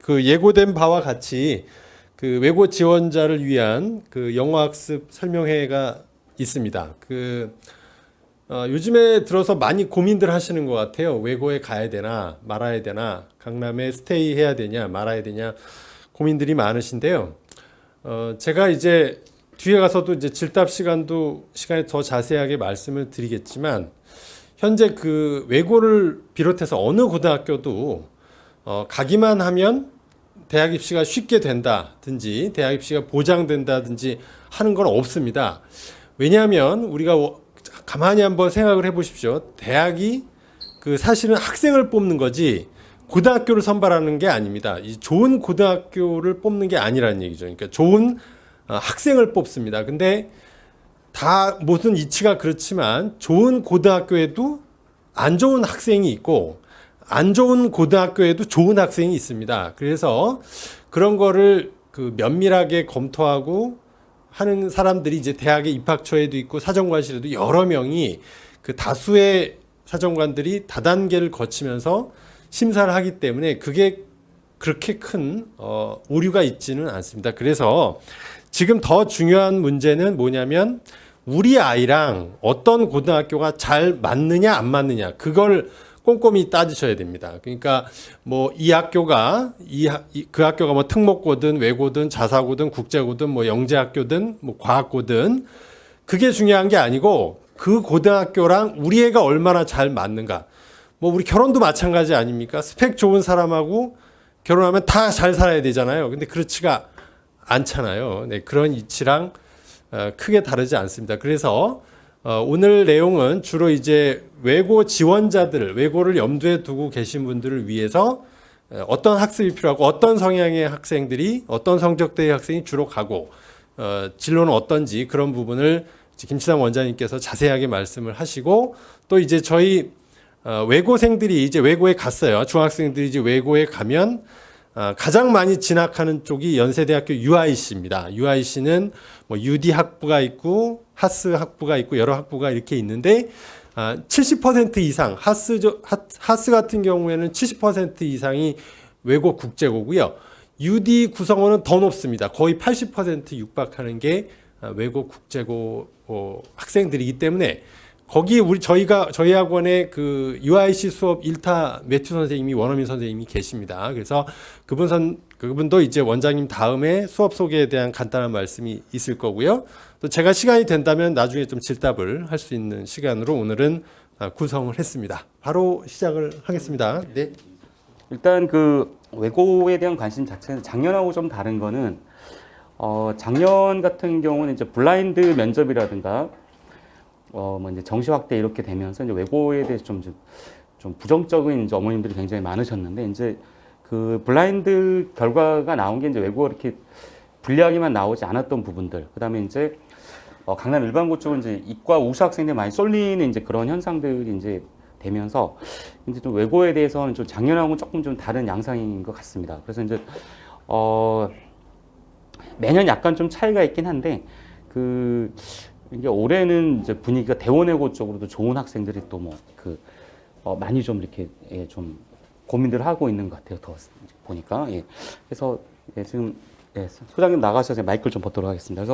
그 예고된 바와 같이 그 외고 지원자를 위한 그 영어학습 설명회가 있습니다. 요즘에 들어서 많이 고민들 하시는 것 같아요. 외고에 가야 되나 말아야 되나, 강남에 스테이 해야 되냐 말아야 되냐 고민들이 많으신데요. 제가 이제 뒤에 가서도 이제 질답 시간에 더 자세하게 말씀을 드리겠지만, 현재 그 외고를 비롯해서 어느 고등학교도 가기만 하면 대학 입시가 쉽게 된다든지 대학 입시가 보장된다든지 하는 건 없습니다. 왜냐하면 우리가 가만히 한번 생각을 해보십시오. 대학이 그 사실은 학생을 뽑는 거지 고등학교를 선발하는 게 아닙니다. 이 좋은 고등학교를 뽑는 게 아니라는 얘기죠. 그러니까 좋은 학생을 뽑습니다. 근데 다 모든 이치가 그렇지만 좋은 고등학교에도 안 좋은 학생이 있고 안 좋은 고등학교에도 좋은 학생이 있습니다. 그래서 그런 거를 그 면밀하게 검토하고 하는 사람들이 이제 대학의 입학처에도 있고 사정관실에도 여러 명이 그 다수의 사정관들이 다단계를 거치면서 심사를 하기 때문에 그게 그렇게 큰 오류가 있지는 않습니다. 그래서 지금 더 중요한 문제는 뭐냐면 우리 아이랑 어떤 고등학교가 잘 맞느냐 안 맞느냐, 그걸 꼼꼼히 따지셔야 됩니다. 그러니까 뭐 이 학교가 그 학교가 뭐 특목고든 외고든 자사고든 국제고든 뭐 영재학교든 뭐 과학고든 그게 중요한 게 아니고 그 고등학교랑 우리 애가 얼마나 잘 맞는가. 뭐 우리 결혼도 마찬가지 아닙니까? 스펙 좋은 사람하고 결혼하면 다 잘 살아야 되잖아요. 근데 그렇지가 않잖아요. 네, 그런 이치랑 크게 다르지 않습니다. 그래서 오늘 내용은 주로 이제 외고 지원자들, 외고를 염두에 두고 계신 분들을 위해서 어떤 학습이 필요하고 어떤 성향의 학생들이, 어떤 성적대의 학생이 주로 가고 진로는 어떤지 그런 부분을 김치남 원장님께서 자세하게 말씀을 하시고, 또 이제 저희 외고생들이 이제 외고에 갔어요. 중학생들이 이제 외고에 가면 가장 많이 진학하는 쪽이 연세대학교 UIC입니다. UIC는 뭐 UD 학부가 있고 하스 학부가 있고 여러 학부가 이렇게 있는데 70% 이상 하스 같은 경우에는 70% 이상이 외고 국제고고요. UD 구성원은 더 높습니다. 거의 80% 육박하는 게 외고 국제고 학생들이기 때문에 거기 저희 학원에 그 UIC 수업 1타 매튜 선생님이, 원어민 선생님이 계십니다. 그래서 그분도 이제 원장님 다음에 수업 소개에 대한 간단한 말씀이 있을 거고요. 또 제가 시간이 된다면 나중에 좀 질답을 할 수 있는 시간으로 오늘은 구성을 했습니다. 바로 시작을 하겠습니다. 네. 일단 그 외고에 대한 관심 자체는 작년하고 좀 다른 거는 작년 같은 경우는 이제 블라인드 면접이라든가 뭐 이제 정시 확대 이렇게 되면서 이제 외고에 대해서 좀 부정적인 이제 어머님들이 굉장히 많으셨는데, 이제 그 블라인드 결과가 나온 게 이제 외고 이렇게 불리하게만 나오지 않았던 부분들, 그다음에 이제 강남 일반고 쪽은 이제 이과 우수 학생들 많이 쏠리는 이제 그런 현상들이 이제 되면서 이제 좀 외고에 대해서는 좀 작년하고는 조금 좀 다른 양상인 것 같습니다. 그래서 이제 매년 약간 좀 차이가 있긴 한데 이게 올해는 이제 분위기가 대원외고 쪽으로도 좋은 학생들이 또 많이 좀 이렇게 좀 고민들 하고 있는 것 같아요. 더 보니까 그래서 지금 소장님 나가셔서 마이크를 좀 받도록 하겠습니다.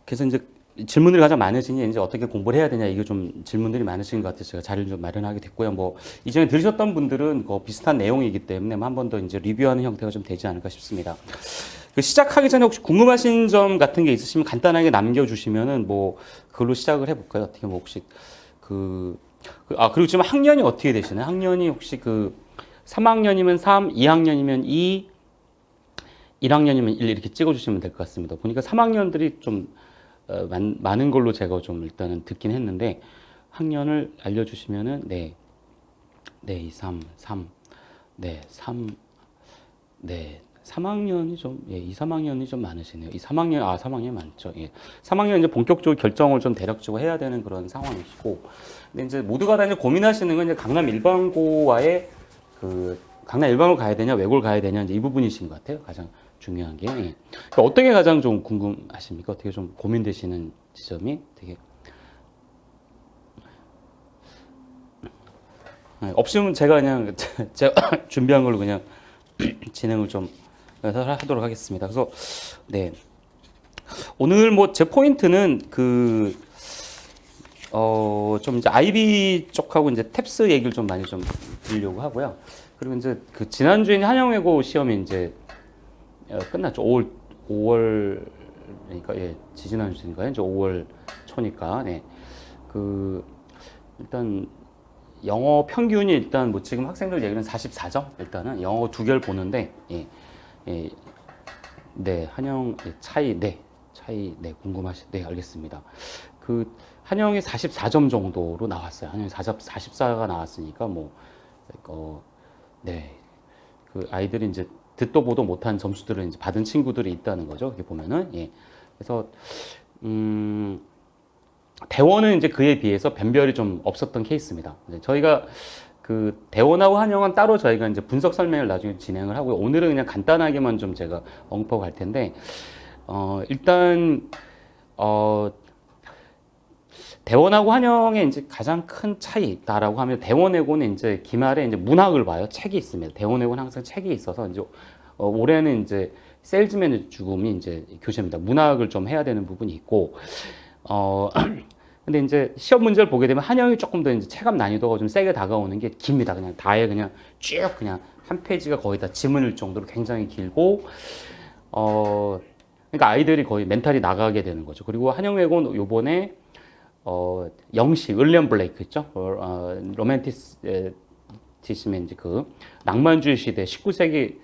그래서 이제 질문들이 가장 많으시니 이제 어떻게 공부를 해야 되냐, 이게 좀 질문들이 많으신 것 같아서 제가 자리를 좀 마련하게 됐고요. 뭐 이전에 들으셨던 분들은 비슷한 내용이기 때문에 한 번 더 이제 리뷰하는 형태가 좀 되지 않을까 싶습니다. 시작하기 전에 혹시 궁금하신 점 같은 게 있으시면 간단하게 남겨주시면은 뭐 그걸로 시작을 해볼까요? 어떻게 뭐 혹시 그리고 지금 학년이 어떻게 되시나요? 학년이 혹시 3학년이면 3, 2학년이면 2, 1학년이면 1 이렇게 찍어주시면 될 것 같습니다. 보니까 3학년들이 좀 많은 걸로 제가 좀 일단은 듣긴 했는데, 학년을 알려주시면은 네, 2, 3, 3, 네, 3, 네. 3학년이 좀, 2, 3학년이 좀 많으시네요. 3학년 많죠. 3학년 이제 본격적으로 결정을 좀 대략적으로 해야 되는 그런 상황이시고, 근데 이제 모두가 다 이제 고민하시는 건 이제 강남 일반고와의 강남 일반고 가야 되냐, 외고를 가야 되냐, 이제 이 부분이신 것 같아요. 가장 중요한 게. 그러니까 어떻게 가장 좀 궁금하십니까? 어떻게 좀 고민되시는 지점이 되게. 네, 없으면 제가 그냥 제가 준비한 걸로 그냥 진행을 좀 하도록 하겠습니다. 그래서 네 오늘 뭐 제 포인트는 좀 이제 IB 쪽하고 이제 탭스 얘기를 좀 많이 좀 드리려고 하고요. 그리고 이제 그 지난주에 한영외고 시험이 이제 끝났죠. 5월 그러니까 예, 지지난주니까 이제 5월 초니까 네. 그 일단 영어 평균이 일단 뭐 지금 학생들 얘기는 44점 일단은 영어 두 개를 보는데 예, 예, 네 한영 차이 네 궁금하시 알겠습니다. 그 한영이 44점 정도로 나왔어요. 한영이 44가 나왔으니까 그 아이들이 이제 듣도 보도 못한 점수들을 이제 받은 친구들이 있다는 거죠. 이렇게 보면은 예. 그래서 대원은 이제 그에 비해서 변별이 좀 없었던 케이스입니다. 저희가 그 대원하고 한영은 따로 저희가 이제 분석 설명을 나중에 진행을 하고요. 오늘은 그냥 간단하게만 좀 제가 언급하고 갈 텐데, 일단, 대원하고 한영의 이제 가장 큰 차이다라고 하면 대원외고는 이제 기말에 이제 문학을 봐요. 책이 있습니다. 대원외고는 항상 책이 있어서 이제 올해는 이제 세일즈맨의 죽음이 이제 교재입니다. 문학을 좀 해야 되는 부분이 있고, 근데 이제 시험 문제를 보게 되면 한영이 조금 더 이제 체감 난이도가 좀 세게 다가오는 게 깁니다. 그냥 다에 그냥 쭉 그냥 한 페이지가 거의 다 지문일 정도로 굉장히 길고, 그러니까 아이들이 거의 멘탈이 나가게 되는 거죠. 그리고 한영외고는 요번에 영시, 윌리엄 블레이크 있죠? 로맨티즘의 이제 그 낭만주의 시대, 19세기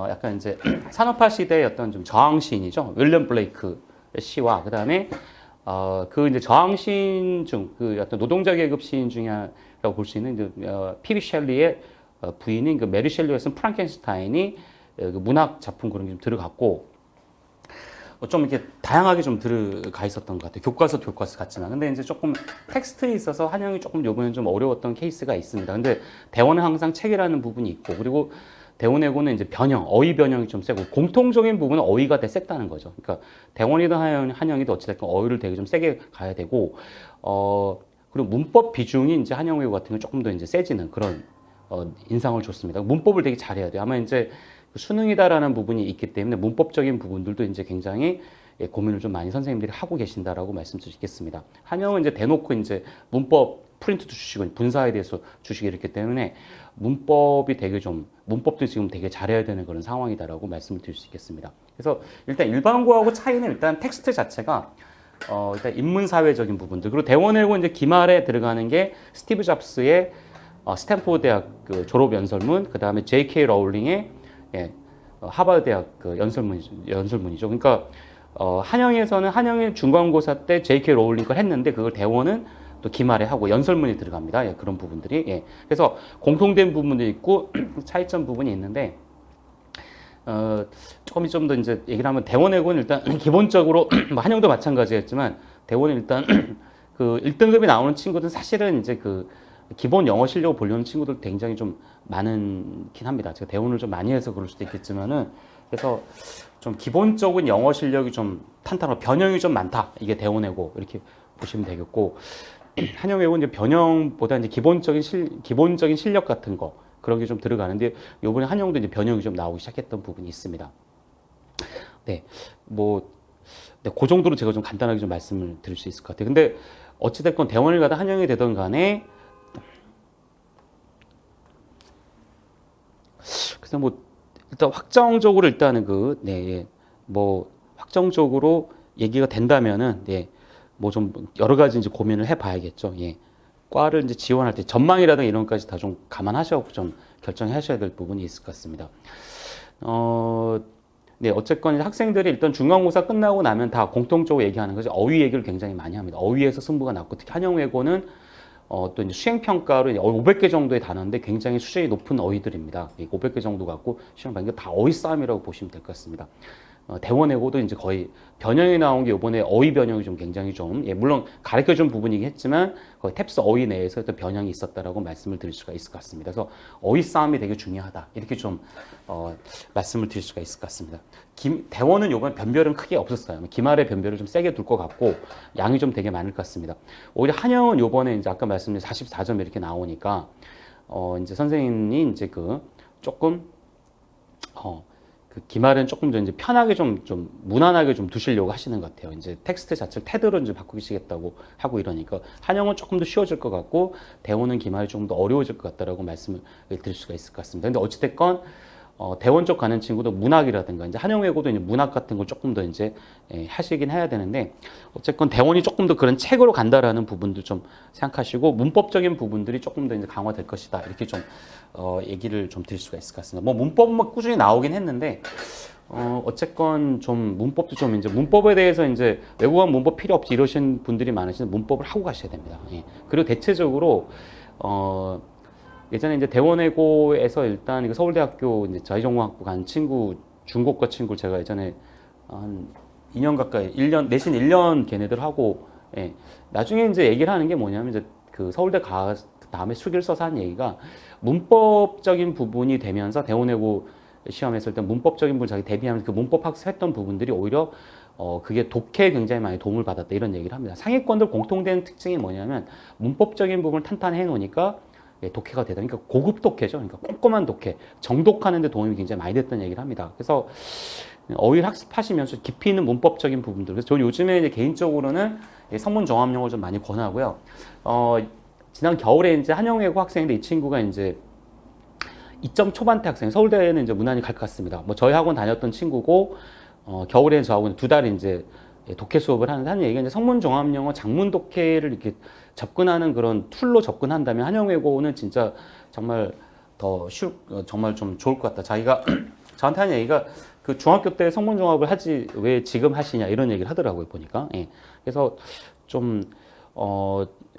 약간 이제 산업화 시대의 어떤 좀 저항 시인이죠. 윌리엄 블레이크 시와 그다음에 그 이제 저항 시인 중 그 어떤 노동자 계급 시인 중이라고 볼 수 있는 이제 피비 셸리의 부인인 그 메리 셸리가 쓴 프랑켄슈타인이 그 문학 작품 그런 게 좀 들어갔고 좀 이렇게 다양하게 좀 들어가 있었던 것 같아요. 교과서 같지만. 근데 이제 조금 텍스트에 있어서 한영이 조금 요번엔 좀 어려웠던 케이스가 있습니다. 근데 대원은 항상 책이라는 부분이 있고, 그리고 대원외고는 이제 변형, 어휘 변형이 좀 세고, 공통적인 부분은 어휘가 되게 셌다는 거죠. 그러니까 대원이든 한영이든 어찌됐건 어휘를 되게 좀 세게 가야 되고, 그리고 문법 비중이 이제 한영외고 같은 경우 조금 더 이제 세지는 그런 인상을 줬습니다. 문법을 되게 잘해야 돼요. 아마 이제 수능이다라는 부분이 있기 때문에 문법적인 부분들도 이제 굉장히 고민을 좀 많이 선생님들이 하고 계신다라고 말씀드리겠습니다. 한영은 이제 대놓고 이제 문법 프린트도 주시고 분사에 대해서 주시기 이렇기 때문에 문법도 지금 되게 잘해야 되는 그런 상황이다라고 말씀을 드릴 수 있겠습니다. 그래서 일단 일반고하고 차이는 일단 텍스트 자체가 일단 인문사회적인 부분들, 그리고 대원외고 이제 기말에 들어가는 게 스티브 잡스의 스탠포드 대학 그 졸업 연설문, 그 다음에 J.K. 라울링의 하버드 대학 그 연설문이죠. 그러니까 한영에서는 한영의 중간고사 때 J.K. 로울링 걸 했는데 그걸 대원은 또 기말에 하고 연설문이 들어갑니다. 예, 그런 부분들이. 예. 그래서 공통된 부분도 있고 차이점 부분이 있는데 조금 좀 더 이제 얘기를 하면 대원외고는 일단 기본적으로 뭐 한영도 마찬가지였지만 대원은 일단 그 1등급이 나오는 친구들은 사실은 이제 그 기본 영어 실력을 보려는 친구들 굉장히 좀 많긴 합니다. 제가 대원을 좀 많이 해서 그럴 수도 있겠지만은 그래서 좀 기본적인 영어 실력이 좀 탄탄하고 변형이 좀 많다. 이게 대원외고 이렇게 보시면 되겠고 한영외고는 이제 변형보다 이제 기본적인 실력 같은 거 그런 게 좀 들어가는데 요번에 한영도 이제 변형이 좀 나오기 시작했던 부분이 있습니다. 네, 그 정도로 제가 좀 간단하게 좀 말씀을 드릴 수 있을 것 같아요. 근데 어찌됐건 대원을 가든 한영이 되든 간에 그래서 일단 확정적으로 일단은 확정적으로 얘기가 된다면은 좀 여러 가지 이제 고민을 해봐야겠죠. 예. 과를 이제 지원할 때 전망이라든가 이런 것까지 다 좀 감안하셔서 좀 결정하셔야 될 부분이 있을 것 같습니다. 어쨌건 학생들이 일단 중간고사 끝나고 나면 다 공통적으로 얘기하는 거죠. 어휘 얘기를 굉장히 많이 합니다. 어휘에서 승부가 났고 특히 한영외고는 또 이제 수행평가로 500개 정도의 단어인데 굉장히 수준이 높은 어휘들입니다. 500개 정도 갖고 시험 방금 다 어휘 싸움이라고 보시면 될 것 같습니다. 대원외고도 이제 거의 변형이 나온 게 이번에 어휘 변형이 좀 굉장히 물론 가르쳐 준 부분이긴 했지만 거의 탭스 어휘 내에서 또 변형이 있었다라고 말씀을 드릴 수가 있을 것 같습니다. 그래서 어휘 싸움이 되게 중요하다. 이렇게 좀 말씀을 드릴 수가 있을 것 같습니다. 대원은 이번에 변별은 크게 없었어요. 기말의 변별을 좀 세게 둘 것 같고 양이 좀 되게 많을 것 같습니다. 오히려 한영은 이번에 이제 아까 말씀드린 44점 이렇게 나오니까 이제 선생님이 이제 조금 그 기말은 조금 더 이제 편하게 좀 무난하게 좀 두시려고 하시는 것 같아요. 이제 텍스트 자체를 테드로 좀 바꾸시겠다고 하고 이러니까 한영은 조금 더 쉬워질 것 같고 대원은 기말이 조금 더 어려워질 것 같다라고 말씀을 드릴 수가 있을 것 같습니다. 근데 어찌됐건 대원 쪽 가는 친구도 문학이라든가 이제 한영 외고도 이제 문학 같은 걸 조금 더 이제 하시긴 해야 되는데 어쨌건 대원이 조금 더 그런 책으로 간다라는 부분도 좀 생각하시고 문법적인 부분들이 조금 더 이제 강화될 것이다 이렇게 좀 얘기를 좀 드릴 수가 있을 것 같습니다. 뭐 문법은 꾸준히 나오긴 했는데 어쨌건 좀 문법도 좀 이제 문법에 대해서 이제 외국어 문법 필요 없지 이러신 분들이 많으신데 문법을 하고 가셔야 됩니다. 예. 그리고 대체적으로 예전에 이제 대원외고에서 일단 이거 서울대학교 이제 자유전공학부 간 친구 중고과 친구 제가 예전에 한 2년 가까이 1년 내신 1년 걔네들 하고 예. 나중에 이제 얘기를 하는 게 뭐냐면 이제 그 서울대 가 다음에 수기를 써서 한 얘기가 문법적인 부분이 되면서 대원외고 시험했을 때 문법적인 부분 자기 대비하면서 그 문법 학습했던 부분들이 오히려 그게 독해에 굉장히 많이 도움을 받았다 이런 얘기를 합니다. 상위권들 공통된 특징이 뭐냐면 문법적인 부분을 탄탄히 해놓으니까 독해가 되다. 그러니까 고급 독해죠. 그러니까 꼼꼼한 독해, 정독하는 데 도움이 굉장히 많이 됐다는 얘기를 합니다. 그래서 어휘를 학습하시면서 깊이 있는 문법적인 부분들. 그래서 저는 요즘에 이제 개인적으로는 성문 종합 영어를 좀 많이 권하고요. 지난 겨울에 이제 한영외고 학생인데 이 친구가 이제 2점 초반대 학생, 서울대에는 이제 무난히 갈 것 같습니다. 뭐 저희 학원 다녔던 친구고 겨울에 저하고는 2달 이제 독해 수업을 하는데 하는 얘기가 이제 성문 종합 영어 장문 독해를 이렇게 접근하는 그런 툴로 접근한다면 한영외고는 진짜 정말 정말 좀 좋을 것 같다. 자기가 저한테 하는 얘기가 그 중학교 때 성문 종합을 하지 왜 지금 하시냐 이런 얘기를 하더라고요 보니까. 예. 그래서 좀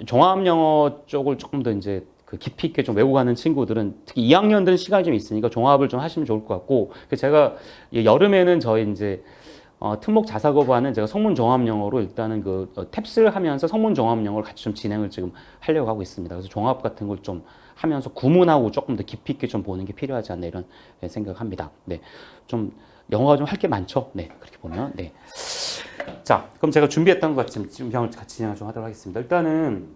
종합 영어 쪽을 조금 더 이제 그 깊이 있게 좀 외우고 가는 친구들은 특히 2학년들은 시간이 좀 있으니까 종합을 좀 하시면 좋을 것 같고 제가 여름에는 저희 이제 특목 자사고반은 제가 성문 종합 영어로 일단은 그 탭스를 하면서 성문 종합 영어를 같이 좀 진행을 지금 하려고 하고 있습니다. 그래서 종합 같은 걸 좀 하면서 구문하고 조금 더 깊이 있게 좀 보는 게 필요하지 않나 이런 생각합니다. 네, 좀 영어가 좀 할 게 많죠. 네, 그렇게 보면 네. 자, 그럼 제가 준비했던 것 같이 같이 진행을 좀 하도록 하겠습니다. 일단은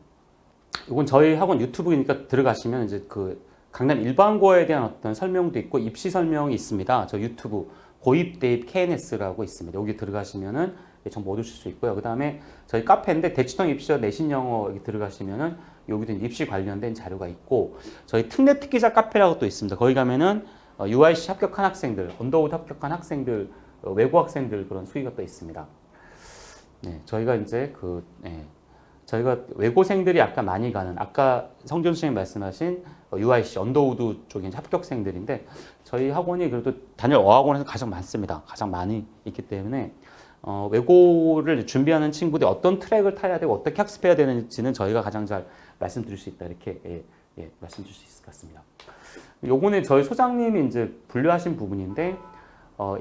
이건 저희 학원 유튜브니까 들어가시면 이제 그 강남 일반고에 대한 어떤 설명도 있고 입시 설명이 있습니다. 저 유튜브 고입 대입 KNS라고 있습니다. 여기 들어가시면은 정보 얻으실 수 있고요. 그 다음에 저희 카페인데 대치동 입시와 내신 영어 여기 들어가시면은 여기도 입시 관련된 자료가 있고 저희 특례 특기자 카페라고 또 있습니다. 거기 가면은 UIC 합격한 학생들, 언더우드 합격한 학생들, 외고 학생들 그런 수기가 또 있습니다. 네, 저희가 이제 저희가 외고생들이 아까 많이 가는 아까 성준 선생님 말씀하신 UIC 언더우드 쪽에 합격생들인데 저희 학원이 그래도 단일 어학원에서 가장 많습니다. 가장 많이 있기 때문에 외고를 준비하는 친구들이 어떤 트랙을 타야 되고 어떻게 학습해야 되는지는 저희가 가장 잘 말씀드릴 수 있다 이렇게 말씀드릴 수 있을 것 같습니다. 요거는 저희 소장님이 이제 분류하신 부분인데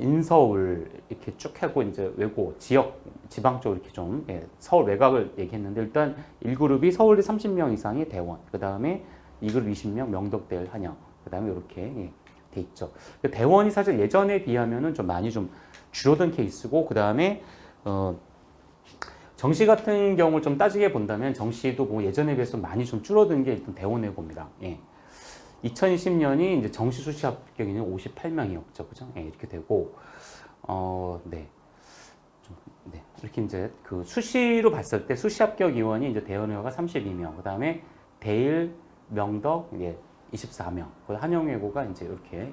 인서울 이렇게 쭉 하고 이제 외고 지역 지방 쪽으로 이렇게 좀 서울 외곽을 얘기했는데 일단 1그룹이 서울대 30명 이상의 대원, 그 다음에 2그룹 20명 명덕대열 한영, 그 다음에 이렇게 돼 있죠. 대원이 사실 예전에 비하면은 좀 많이 좀 줄어든 케이스고 그 다음에 정시 같은 경우를 좀 따지게 본다면 정시도 뭐 예전에 비해서 많이 좀 줄어든 게 일단 대원외고입니다. 2020년이 이제 정시 수시 합격인은 58명이었죠, 그죠? 이렇게 되고, 네. 이렇게 이제 그 수시로 봤을 때 수시 합격 의원이 이제 대원외고가 32명, 그 다음에 대일, 명덕, 24명, 한영외고가 이제 이렇게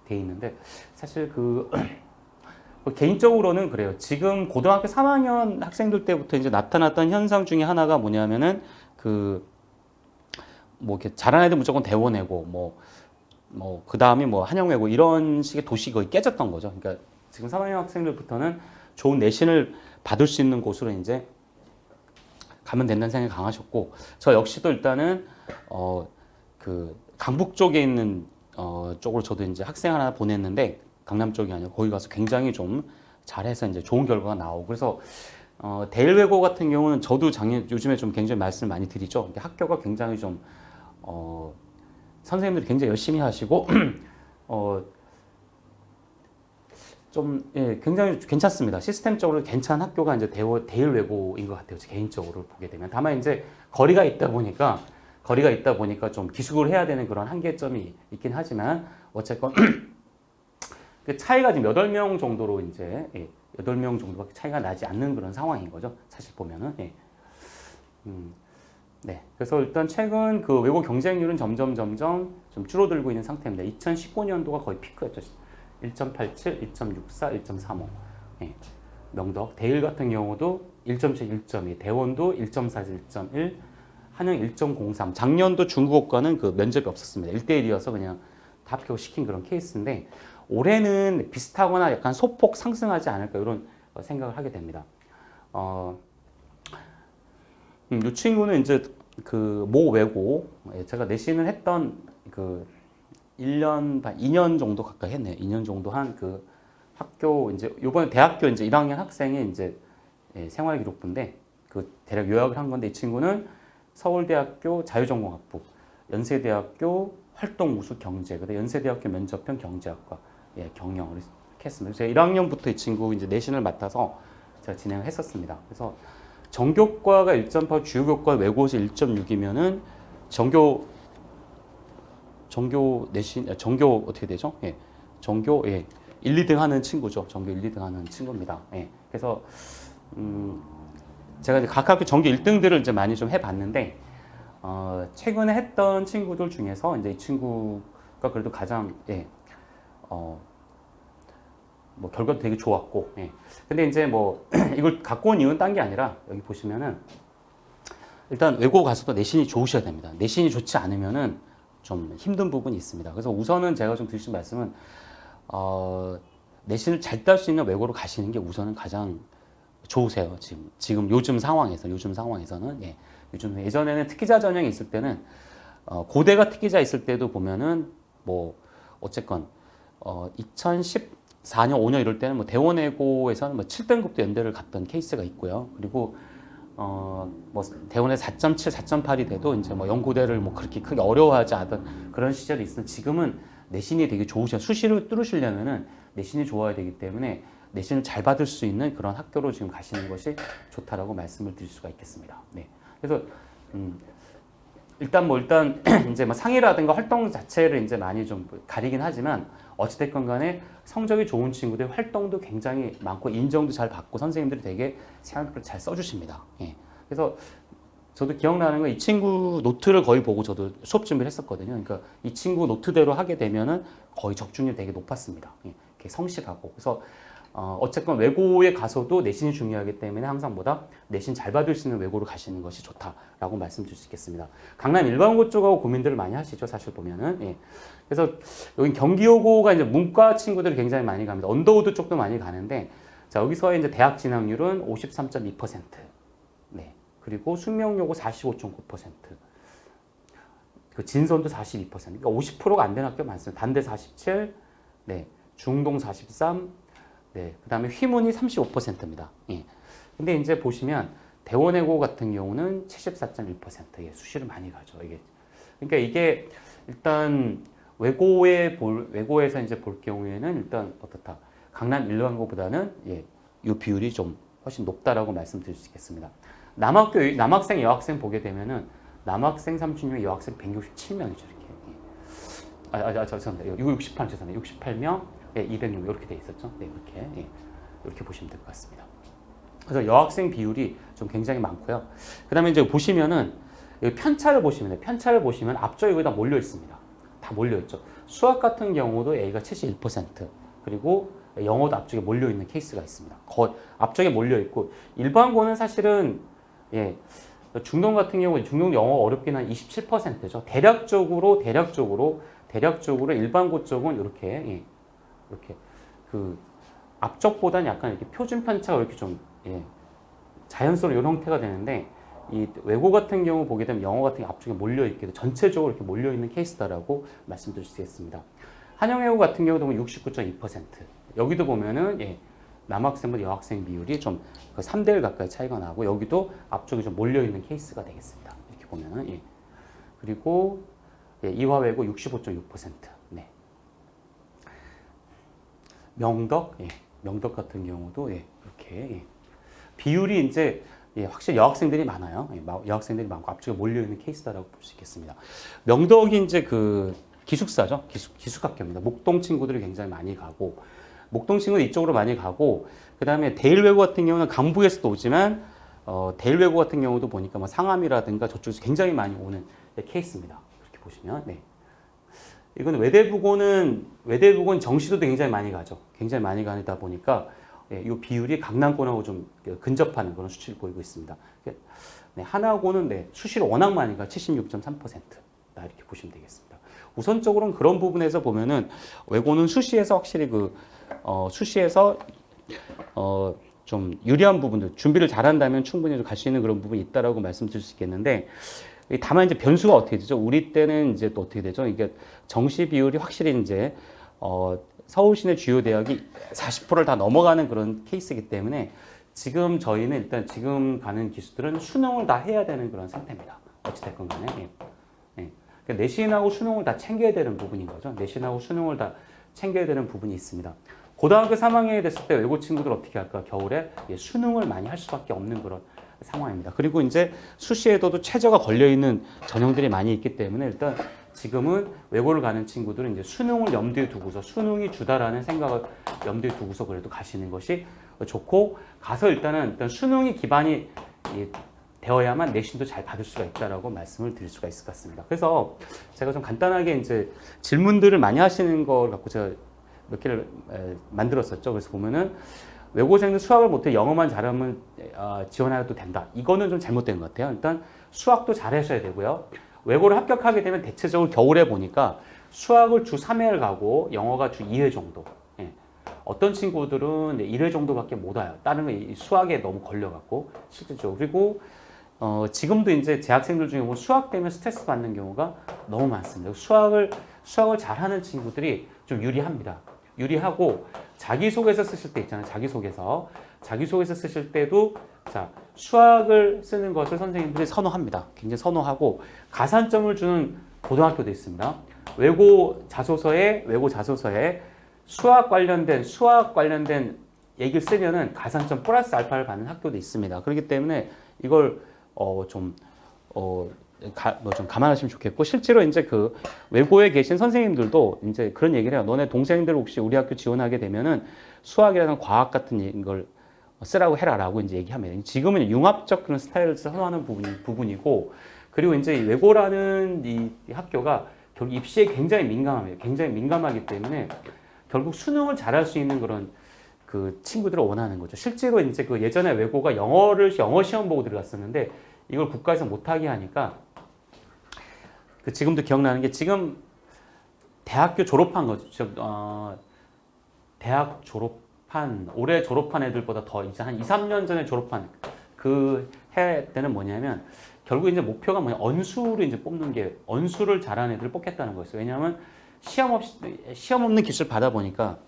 돼 있는데, 사실 개인적으로는 그래요. 지금 고등학교 3학년 학생들 때부터 이제 나타났던 현상 중에 하나가 뭐냐면은 뭐 이렇게 잘하는 애들 무조건 대원외고 그 다음에 뭐 한영외고 이런 식의 도시 거의 깨졌던 거죠. 그러니까 지금 3학년 학생들부터는 좋은 내신을 받을 수 있는 곳으로 이제 가면 된다는 생각이 강하셨고 저 역시도 일단은 그 강북 쪽에 있는 쪽으로 저도 이제 학생 하나 보냈는데 강남 쪽이 아니라 거기 가서 굉장히 좀 잘해서 이제 좋은 결과가 나오고 그래서 대일외고 같은 경우는 저도 요즘에 좀 굉장히 말씀을 많이 드리죠. 학교가 굉장히 좀 선생님들이 굉장히 열심히 하시고 굉장히 괜찮습니다. 시스템적으로 괜찮은 학교가 이제 대일외고인 것 같아요. 개인적으로 보게 되면 다만 이제 거리가 있다 보니까 거리가 있다 보니까 좀 기숙을 해야 되는 그런 한계점이 있긴 하지만 어쨌건 그 차이가 지금 8명 정도로 이제 8명 정도밖에 차이가 나지 않는 그런 상황인 거죠. 사실 보면은 네. 그래서 일단 최근 그 외국 경쟁률은 점점 좀 줄어들고 있는 상태입니다. 2019년도가 거의 피크였죠. 1.87, 2.64, 1.35. 예. 명덕, 대일 같은 경우도 1.7, 1.2, 대원도 1.4, 1.1, 한영 1.03. 작년도 중국과는 그 면접이 없었습니다. 1대1이어서 그냥 다 합격 시킨 그런 케이스인데 올해는 비슷하거나 약간 소폭 상승하지 않을까 이런 생각을 하게 됩니다. 이 친구는 이제 그 모 외고 제가 내신을 했던 그 1년 반, 2년 정도 가까이 했네요. 2년 정도 한 그 학교 이제 이번에 대학교 이제 1학년 학생의 이제 생활 기록부인데 그 대략 요약을 한 건데 이 친구는 서울대학교 자유전공학부, 연세대학교 활동우수 경제, 그다음 연세대학교 면접형 경제학과 경영을 이렇게 했습니다. 제가 1학년부터 이 친구 이제 내신을 맡아서 제가 진행을 했었습니다. 그래서 정교과가 1.8, 주요교과 외고에서 1.6이면은 정교 내신 정교 어떻게 되죠? 정교 1, 2등 하는 친구죠. 정교 1, 2등 하는 친구입니다. 그래서 제가 이제 각 학교 정교 1등들을 이제 많이 좀 해봤는데 최근에 했던 친구들 중에서 이제 이 친구가 그래도 가장 뭐 결과도 되게 좋았고, 근데 이제 뭐 이걸 갖고 온 이유는 딴 게 아니라 여기 보시면은 일단 외고 가서도 내신이 좋으셔야 됩니다. 내신이 좋지 않으면은 좀 힘든 부분이 있습니다. 그래서 우선은 제가 좀 드리신 말씀은 내신을 잘 딸 수 있는 외고로 가시는 게 우선은 가장 좋으세요. 지금 요즘 상황에서는 요즘 예전에는 특기자 전형이 있을 때는 고대가 특기자 있을 때도 보면은 뭐 어쨌건 2014년, 5년 이럴 때는 뭐 대원외고에서는 뭐 7등급도 연대를 갔던 케이스가 있고요. 그리고 뭐 대원에 4.7, 4.8이 돼도 이제 뭐 연고대를 뭐 그렇게 크게 어려워하지 않던 그런 시절이 있으면 지금은 내신이 되게 좋으셔. 수시를 뚫으시려면은 내신이 좋아야 되기 때문에 내신을 잘 받을 수 있는 그런 학교로 지금 가시는 것이 좋다라고 말씀을 드릴 수가 있겠습니다. 네. 그래서 일단 이제 뭐 상이라든가 활동 자체를 이제 많이 좀 가리긴 하지만 어찌됐건 간에 성적이 좋은 친구들 활동도 굉장히 많고 인정도 잘 받고 선생님들이 되게 생각을 잘 써주십니다. 그래서 저도 기억나는 건 이 친구 노트를 거의 보고 저도 수업 준비를 했었거든요. 그러니까 이 친구 노트대로 하게 되면은 거의 적중률이 되게 높았습니다. 이렇게 성실하고. 그래서 어쨌건 외고에 가서도 내신이 중요하기 때문에 항상 보다 내신 잘 받을 수 있는 외고로 가시는 것이 좋다라고 말씀드릴 수 있겠습니다. 강남 일반고 쪽하고 고민들을 많이 하시죠, 사실 보면은. 그래서 여기 경기여고가 이제 문과 친구들이 굉장히 많이 갑니다. 언더우드 쪽도 많이 가는데, 자 여기서의 이제 대학 진학률은 53.2%, 네. 그리고 숙명여고 45.9%, 그 진선도 42%, 그러니까 50%가 안 되는 학교 많습니다. 단대 47, 네, 중동 43. 네, 그 다음에 휘문이 35%입니다. 근데 이제 보시면 대원외고 같은 경우는 74.1%, 수시를 많이 가죠. 그러니까 이게 일단 외고에서 이제 볼 경우에는 일단 어떻다. 강남 일반고보다는 이 비율이 좀 훨씬 높다라고 말씀드릴 수 있겠습니다. 남학생, 여학생 보게 되면은 남학생 36명, 여학생 167명이죠. 이렇게. 죄송합니다. 68, 죄송합니다. 68명. 206 이렇게 돼 있었죠. 네, 이렇게 보시면 될 것 같습니다. 그래서 여학생 비율이 좀 굉장히 많고요. 그다음에 이제 보시면은 여기 편차를 보시면 앞쪽에 거의 다 몰려 있습니다. 다 몰려 있죠. 수학 같은 경우도 A가 71%, 그리고 영어도 앞쪽에 몰려 있는 케이스가 있습니다. 거의 앞쪽에 몰려 있고 일반고는 사실은 중동 같은 경우 중동 영어 어렵긴 한 27%죠. 대략적으로 일반고 쪽은 이렇게 그 앞쪽보다는 약간 이렇게 표준 편차가 이렇게 좀 자연스러운 이런 형태가 되는데 이 외고 같은 경우 보게 되면 영어 같은 게 앞쪽에 몰려 있게 전체적으로 이렇게 몰려 있는 케이스다라고 말씀드릴 수 있겠습니다. 한영외고 같은 경우도 69.2%. 여기도 보면은 남학생보다 여학생 비율이 좀 3대1 가까이 차이가 나고 여기도 앞쪽에 좀 몰려 있는 케이스가 되겠습니다. 이렇게 보면은 그리고 이화외고 65.6%. 네. 명덕 같은 경우도 이렇게 비율이 이제 예, 확실히 여학생들이 많아요. 예, 여학생들이 많고 앞쪽에 몰려 있는 케이스다라고 볼 수 있겠습니다. 명덕이 이제 그 기숙사죠. 기숙학교입니다. 목동 친구들이 굉장히 많이 가고, 목동 친구들 이쪽으로 많이 가고, 그 다음에 대일외고 같은 경우는 강북에서도 오지만 대일외고 같은 경우도 보니까 뭐 상암이라든가 저쪽에서 굉장히 많이 오는 케이스입니다. 이렇게 보시면, 네. 이건 외대부고는 정시도도 굉장히 많이 가죠. 굉장히 많이 가다 보니까 이 비율이 강남권하고 좀 근접하는 그런 수치를 보이고 있습니다. 네, 하나고는 네, 수시로 워낙 많이 가 76.3%다 이렇게 보시면 되겠습니다. 우선적으로는 그런 부분에서 보면은 외고는 수시에서 확실히 수시에서 좀 유리한 부분들, 준비를 잘한다면 충분히 갈 수 있는 그런 부분이 있다라고 말씀드릴 수 있겠는데, 다만 이제 변수가 어떻게 되죠? 우리 때는 이제 또 어떻게 되죠? 이게 정시 비율이 확실히 이제 서울 시내 주요 대학이 40%를 다 넘어가는 그런 케이스이기 때문에 지금 저희는 일단 지금 가는 기수들은 수능을 다 해야 되는 그런 상태입니다. 어찌됐건 간에. 예. 예. 그러니까 내신하고 수능을 다 챙겨야 되는 부분인 거죠. 내신하고 수능을 다 챙겨야 되는 부분이 있습니다. 고등학교 3학년이 됐을 때 외고 친구들 어떻게 할까? 겨울에 수능을 많이 할 수밖에 없는 그런 상황입니다. 그리고 이제 수시에도 최저가 걸려있는 전형들이 많이 있기 때문에 일단 지금은 외고를 가는 친구들은 이제 수능을 염두에 두고서 수능이 주다라는 생각을 염두에 두고서 그래도 가시는 것이 좋고, 가서 일단 수능이 기반이 되어야만 내신도 잘 받을 수가 있다라고 말씀을 드릴 수가 있을 것 같습니다. 그래서 제가 좀 간단하게 이제 질문들을 많이 하시는 걸 갖고 제가 몇 개를 만들었었죠. 그래서 보면은 외고생들 수학을 못해 영어만 잘하면 지원해도 된다. 이거는 좀 잘못된 것 같아요. 일단 수학도 잘하셔야 되고요. 외고를 합격하게 되면 대체적으로 겨울에 보니까 수학을 주 3회를 가고 영어가 주 2회 정도. 예. 어떤 친구들은 1회 정도밖에 못 와요. 다른 거 수학에 너무 걸려갖고 실질적으로. 그리고 지금도 이제 재학생들 중에 보면 수학 때문에 스트레스 받는 경우가 너무 많습니다. 수학을 잘하는 친구들이 좀 유리합니다. 유리하고 자기소개서 쓰실 때 있잖아요. 자기소개서 쓰실 때도 자, 수학을 쓰는 것을 선생님들이 선호합니다. 굉장히 선호하고 가산점을 주는 고등학교도 있습니다. 외고 자소서에 수학 관련된 얘기를 쓰면은 가산점 플러스 알파를 받는 학교도 있습니다. 그렇기 때문에 이걸 좀 감안하시면 좋겠고, 실제로 이제 그 외고에 계신 선생님들도 이제 그런 얘기를 해요. 너네 동생들 혹시 우리 학교 지원하게 되면은 수학이라는 과학 같은 걸 쓰라고 해라라고 이제 얘기하면, 지금은 융합적 그런 스타일을 선호하는 부분이고, 그리고 이제 외고라는 이 학교가 결국 입시에 굉장히 민감합니다. 굉장히 민감하기 때문에 결국 수능을 잘할 수 있는 그런 그 친구들을 원하는 거죠. 실제로 이제 그 예전에 외고가 영어 시험 보고 들어갔었는데 이걸 국가에서 못하게 하니까 지금도 기억나는 게, 지금 대학교 졸업한 거죠. 올해 졸업한 애들보다 더 이제 한 2, 3년 전에 졸업한 그 해 때는 뭐냐면 결국 이제 목표가 언수를 이제 뽑는 게, 언수를 잘하는 애들을 뽑겠다는 거였어요. 왜냐하면 시험 없는 기술 받아 보니까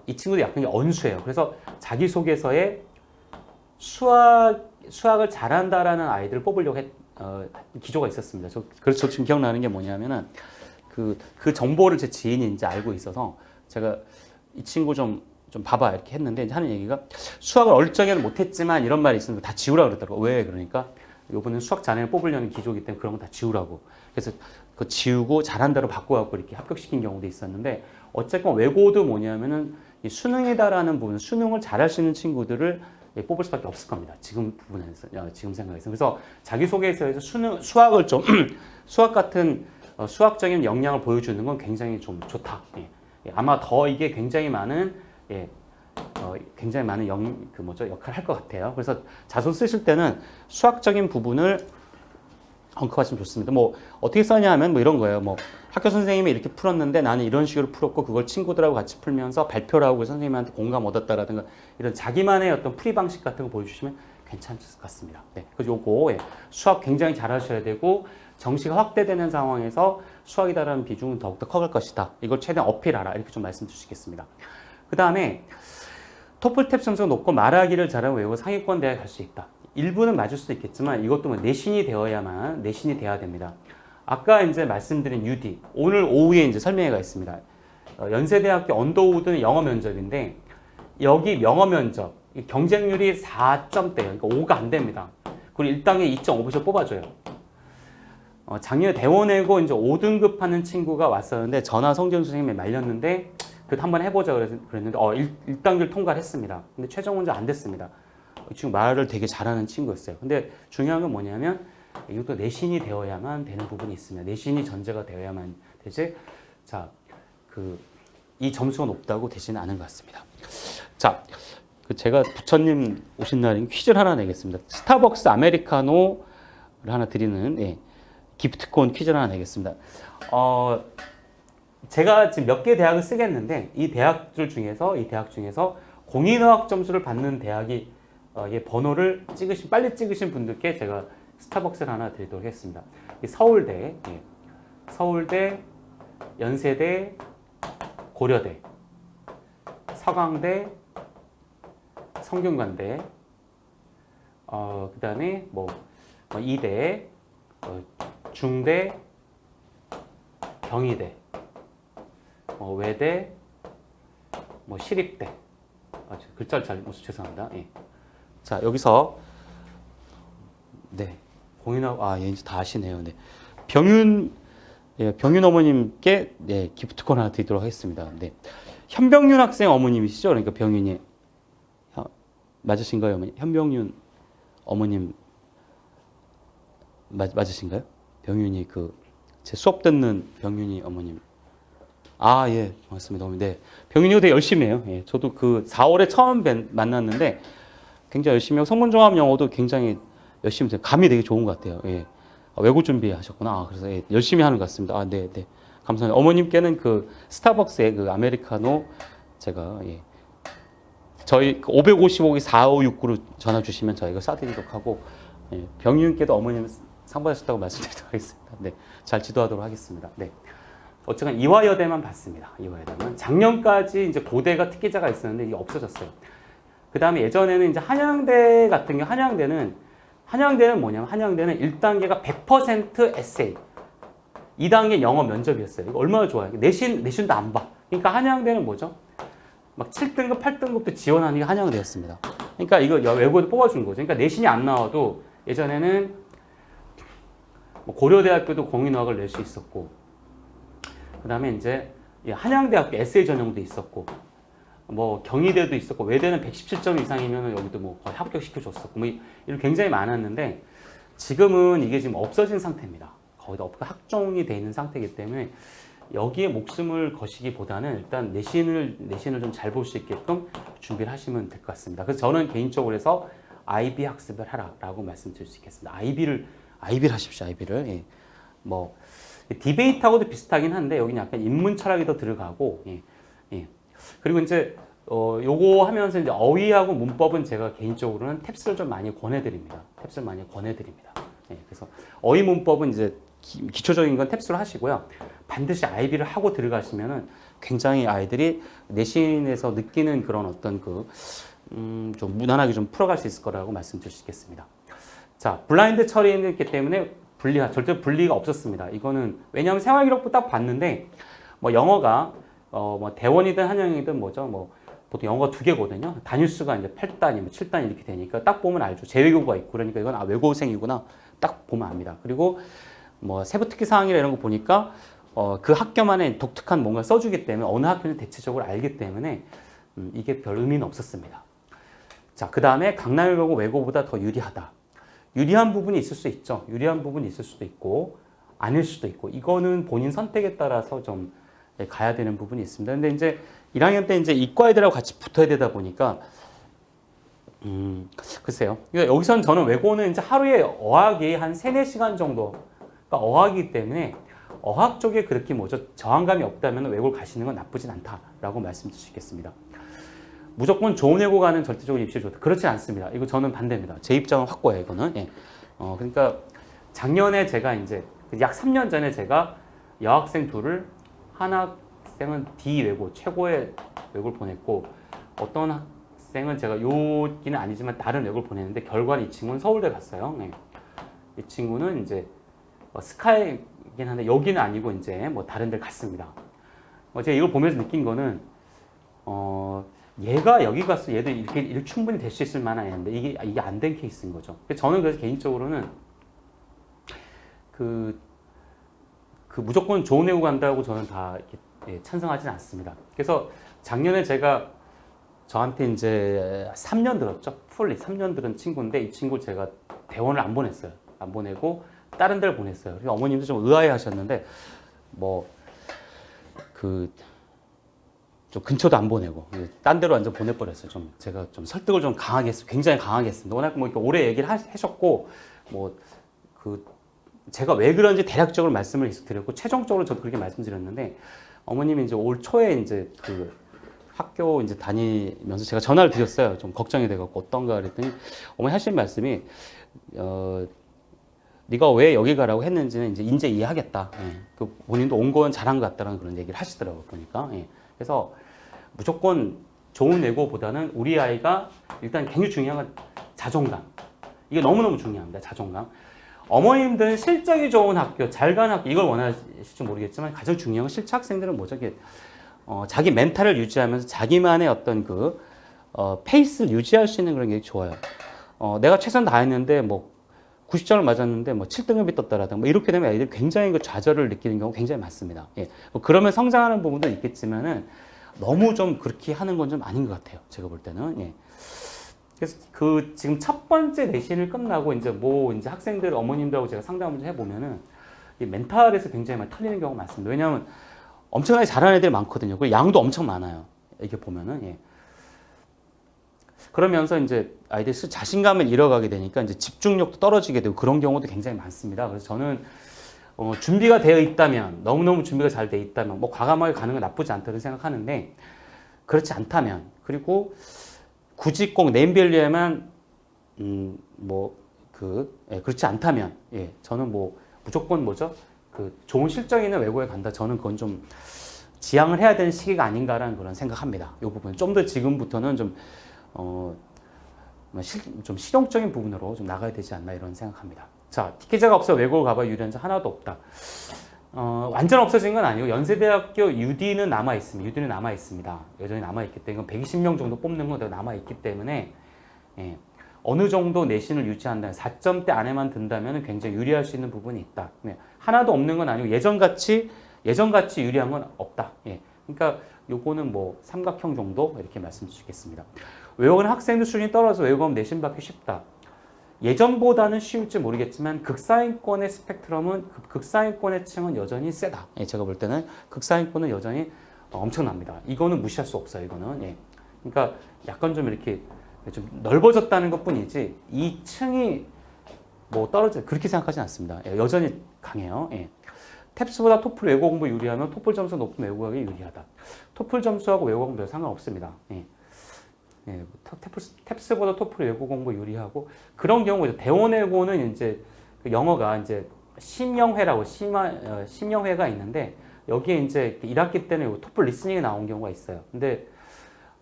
이 친구들이 약간 언수예요. 그래서 자기소개서에 수학을 잘한다라는 아이들을 뽑으려고 기조가 있었습니다. 그래서 지금 기억나는 게 뭐냐면은 그 정보를 제 지인이 이제 알고 있어서 제가 이 친구 좀 봐봐 이렇게 했는데, 이제 하는 얘기가 수학을 어릴 적에는 못했지만 이런 말이 있으면 다 지우라 그러더라고. 왜 그러니까 요번엔 수학 자네를 뽑으려는 기조이기 때문에 그런 거 다 지우라고. 그래서 그 지우고 잘한다로 바꿔갖고 이렇게 합격시킨 경우도 있었는데, 어쨌건 외고도 뭐냐면은 이 수능이다라는 부분, 수능을 잘할 수 있는 친구들을 뽑을 수밖에 없을 겁니다. 지금 부분에서, 지금 생각에서. 그래서 자기소개서에서 수학을 좀 수학 같은 수학적인 역량을 보여주는 건 굉장히 좀 좋다. 아마 더 이게 굉장히 많은 역할을 할 것 같아요. 그래서 자소 쓰실 때는 수학적인 부분을 언급하시면 좋습니다. 어떻게 써냐 하면 이런 거예요. 학교 선생님이 이렇게 풀었는데 나는 이런 식으로 풀었고 그걸 친구들하고 같이 풀면서 발표를 하고 선생님한테 공감 얻었다라든가 이런 자기만의 어떤 풀이 방식 같은 거 보여주시면 괜찮을 것 같습니다. 네. 그래서 요거 수학 굉장히 잘하셔야 되고, 정시가 확대되는 상황에서 수학이다라는 비중은 더욱더 커갈 것이다. 이걸 최대한 어필하라. 이렇게 좀 말씀드리겠습니다. 그 다음에 토플 탭 점수가 높고 말하기를 잘하고 외우고 상위권 대학에 갈 수 있다. 일부는 맞을 수도 있겠지만 이것도 내신이 돼야 됩니다. 아까 이제 말씀드린 UD, 오늘 오후에 이제 설명회가 있습니다. 연세대학교 언더우드는 영어 면접인데, 여기 영어 면접, 이 경쟁률이 4점대예요. 그러니까 5가 안 됩니다. 그리고 1단계 2.5분씩 뽑아줘요. 작년에 대원외고 이제 5등급 하는 친구가 왔었는데 전화 성재훈 선생님이 말렸는데 그 한번 해보자 그랬는데 1단계를 통과를 했습니다. 근데 최종 문제 안 됐습니다. 이 친구 말을 되게 잘하는 친구였어요. 근데 중요한 건 뭐냐면 이것도 내신이 되어야만 되는 부분이 있습니다. 내신이 전제가 되어야만 되지. 자, 이 점수가 높다고 되지는 않은 것 같습니다. 자, 제가 부처님 오신 날인 퀴즈를 하나 내겠습니다. 스타벅스 아메리카노를 하나 드리는 기프트콘 퀴즈를 하나 내겠습니다. 제가 지금 몇 개 대학을 쓰겠는데 이 대학 중에서 공인어학 점수를 받는 대학이 번호를 빨리 찍으신 분들께 제가 스타벅스를 하나 드리도록 하겠습니다. 서울대, 연세대, 고려대, 서강대, 성균관대, 그다음에 이대, 중대, 경희대, 외대, 시립대. 글자를 잘 못써 죄송합니다. 예. 자, 여기서 공인하고 이제 다 아시네요. 네. 병윤 어머님께 기프트콘 하나 드리도록 하겠습니다. 네. 현병윤 학생 어머님이시죠? 그러니까 병윤이 맞으신가요, 어머니? 현병윤 어머님 맞으신가요? 병윤이 제 수업 듣는 병윤이 어머님. 예, 고맙습니다. 네. 병윤이가 되게 열심히 해요. 예, 저도 4월에 처음 만났는데 굉장히 열심히 하고 성문종합 영어도 굉장히 열심히 해요. 감이 되게 좋은 것 같아요. 예. 외고 준비하셨구나. 그래서 열심히 하는 것 같습니다. 네. 감사합니다. 어머님께는 스타벅스의 아메리카노 제가 저희 555기 4569로 전화 주시면 저희가 싸드리도록 하고 병윤께도 어머님 상 받으셨다고 말씀드리도록 하겠습니다. 네, 잘 지도하도록 하겠습니다. 네. 어쨌든 이화여대만 봤습니다. 이화여대만 작년까지 이제 고대가 특기자가 있었는데 이게 없어졌어요. 그 다음에 예전에는 이제 한양대 같은 경우 한양대는 뭐냐면 한양대는 1단계가 100% 에세이, 2단계 영어 면접이었어요. 이거 얼마나 좋아요. 내신도 안 봐. 그러니까 한양대는 뭐죠? 막 7등급, 8등급도 지원하는 게 한양대였습니다. 그러니까 이거 외고도 뽑아주는 거죠. 그러니까 내신이 안 나와도 예전에는 고려대학교도 공인어학을 낼 수 있었고, 그 다음에 이제 한양대학교 에세이 전형도 있었고, 경희대도 있었고, 외대는 117점 이상이면 여기도 거의 합격시켜줬었고, 이런 굉장히 많았는데, 지금은 이게 지금 없어진 상태입니다. 거의 다 학종이 돼 있는 상태이기 때문에, 여기에 목숨을 거시기보다는 일단 내신을 좀 잘 볼 수 있게끔 준비를 하시면 될 것 같습니다. 그래서 저는 개인적으로 해서 IB 학습을 하라라고 말씀드릴 수 있겠습니다. IB를 하십시오. IB를. 예. 디베이트하고도 비슷하긴 한데 여기는 약간 인문 철학이 더 들어가고, 그리고 이제 요거 하면서 이제 어휘하고 문법은 제가 개인적으로는 탭스를 좀 많이 권해드립니다. 그래서 어휘 문법은 이제 기초적인 건 탭스로 하시고요. 반드시 IB를 하고 들어가시면은 굉장히 아이들이 내신에서 느끼는 그런 어떤 좀 무난하게 좀 풀어갈 수 있을 거라고 말씀드릴 수 있겠습니다. 자, 블라인드 처리했기 때문에 절대 분리가 없었습니다. 이거는 왜냐하면 생활기록부 딱 봤는데 영어가 대원이든 한영이든 보통 영어가 2개거든요. 단위수가 이제 8단위, 7단위 이렇게 되니까 딱 보면 알죠. 재외국어가 있고 그러니까 이건 외국어생이구나 딱 보면 압니다. 그리고 세부 특기 사항이나 이런 거 보니까 그 학교만의 독특한 뭔가 써주기 때문에 어느 학교는 대체적으로 알기 때문에 이게 별 의미는 없었습니다. 자, 그 다음에 강남외고 외고보다 더 유리하다. 유리한 부분이 있을 수 있죠. 유리한 부분이 있을 수도 있고 아닐 수도 있고 이거는 본인 선택에 따라서 좀 가야 되는 부분이 있습니다. 근데 이제 1학년 때 이제 이과 애들하고 같이 붙어야 되다 보니까 글쎄요. 그러니까 여기서는 저는 외고는 이제 하루에 어학이 한 3-4시간 정도가 어학이기 때문에 어학 쪽에 그렇게 저항감이 없다면 외고를 가시는 건 나쁘진 않다라고 말씀드릴 수 있겠습니다. 무조건 좋은 외고 가는 절대적으로 입시 좋다. 그렇지 않습니다. 이거 저는 반대입니다. 제 입장은 확고해요, 이거는. 예. 그러니까 작년에 제가 이제 약 3년 전에 제가 여학생 둘을 한 학생은 D 외고, 최고의 외고를 보냈고 어떤 학생은 제가 여기는 아니지만 다른 외고를 보냈는데 결과는 이 친구는 서울대 갔어요. 예. 이 친구는 이제 스카이긴 한데 여기는 아니고 이제 다른 데 갔습니다. 제가 이걸 보면서 느낀 거는 얘가 여기 가서 얘도 이렇게 충분히 될 수 있을 만한 애인데 이게 안 된 케이스인 거죠. 저는 그래서 개인적으로는 그 무조건 좋은 애고 간다고 저는 다 이렇게 찬성하지는 않습니다. 그래서 작년에 제가 저한테 이제 3년 들었죠. 풀리 3년 들은 친구인데 이 친구 제가 대원을 안 보냈어요. 안 보내고 다른 데를 보냈어요. 어머님도 좀 의아해 하셨는데 뭐 좀 근처도 안 보내고 딴 데로 완전 보내버렸어요. 좀 제가 좀 설득을 좀 강하게 했어요. 굉장히 강하게 했습니다. 워낙 뭐 이렇게 오래 얘기를 하셨고 뭐 제가 왜 그런지 대략적으로 말씀을 드렸고 최종적으로 저도 그렇게 말씀드렸는데 어머님이 이제 올 초에 이제 학교 이제 다니면서 제가 전화를 드렸어요. 좀 걱정이 돼갖고 어떤가 그랬더니 어머니 하신 말씀이 네가 왜 여기 가라고 했는지는 이제 이해하겠다. 예. 본인도 온 건 잘한 것 같다라는 그런 얘기를 하시더라고요. 보니까. 예. 그래서 무조건 좋은 외고보다는 우리 아이가 일단 굉장히 중요한 건 자존감. 이게 너무너무 중요합니다. 자존감. 어머님들은 실적이 좋은 학교, 잘 가는 학교 이걸 원하실지 모르겠지만 가장 중요한 건 실제 학생들은 뭐죠? 자기 멘탈을 유지하면서 자기만의 어떤 페이스를 유지할 수 있는 그런 게 좋아요. 내가 최선 다했는데 뭐 90점을 맞았는데 뭐 7등급이 떴다라든가 뭐 이렇게 되면 애들이 굉장히 좌절을 느끼는 경우가 굉장히 많습니다. 예. 그러면 성장하는 부분도 있겠지만은 너무 좀 그렇게 하는 건 좀 아닌 것 같아요. 제가 볼 때는. 예. 그래서 지금 첫 번째 내신을 끝나고 이제 학생들 어머님들하고 제가 상담을 좀 해보면은 이 멘탈에서 굉장히 많이 털리는 경우가 많습니다. 왜냐하면 엄청나게 잘하는 애들이 많거든요. 그리고 양도 엄청 많아요. 이렇게 보면은. 예. 그러면서 이제 아이들이 자신감을 잃어가게 되니까 이제 집중력도 떨어지게 되고 그런 경우도 굉장히 많습니다. 그래서 저는 준비가 되어 있다면 너무너무 준비가 잘 되어 있다면 뭐 과감하게 가는 건 나쁘지 않다고 생각하는데 그렇지 않다면 그리고 굳이 꼭 네임밸류에만 그렇지 않다면 예, 저는 뭐 무조건 뭐죠? 좋은 실적 있는 외고에 간다. 저는 그건 좀 지향을 해야 되는 시기가 아닌가라는 그런 생각합니다. 이 부분 좀 더 지금부터는 좀 실용적인 부분으로 좀 나가야 되지 않나 이런 생각합니다. 자, 티켓제가 없어 외고를 가봐 유리한 자 하나도 없다. 완전 없어진 건 아니고 연세대학교 UD는 남아 있습니다. UD는 남아 있습니다. 여전히 남아 있기 때문에 120명 정도 뽑는 건 남아 있기 때문에 예, 어느 정도 내신을 유지한다면 4점대 안에만 든다면 굉장히 유리할 수 있는 부분이 있다. 네, 하나도 없는 건 아니고 예전같이 유리한 건 없다. 예, 그러니까 요거는 뭐 삼각형 정도 이렇게 말씀드리겠습니다. 외국어는 학생들 수준이 떨어져서 외국어는 내신 받기 쉽다. 예전보다는 쉬울지 모르겠지만 극상위권의 스펙트럼은 극상위권의 층은 여전히 세다. 예, 제가 볼 때는 극상위권은 여전히 엄청납니다. 이거는 무시할 수 없어요. 이거는 예. 그러니까 약간 좀 이렇게 좀 넓어졌다는 것뿐이지 이 층이 뭐 떨어져 그렇게 생각하지 않습니다. 예, 여전히 강해요. 예. 탭스보다 토플 외국어 공부 유리하면 토플 점수가 높은 외국어가 유리하다. 토플 점수하고 외국어 공부 상관없습니다. 예. 예, 탭스보다 토플 외국어 공부 유리하고 그런 경우죠. 대원외고는 이제 영어가 이제 심영회라고 심영회가 있는데 여기에 이제 1학기 때는 토플 리스닝이 나온 경우가 있어요. 근데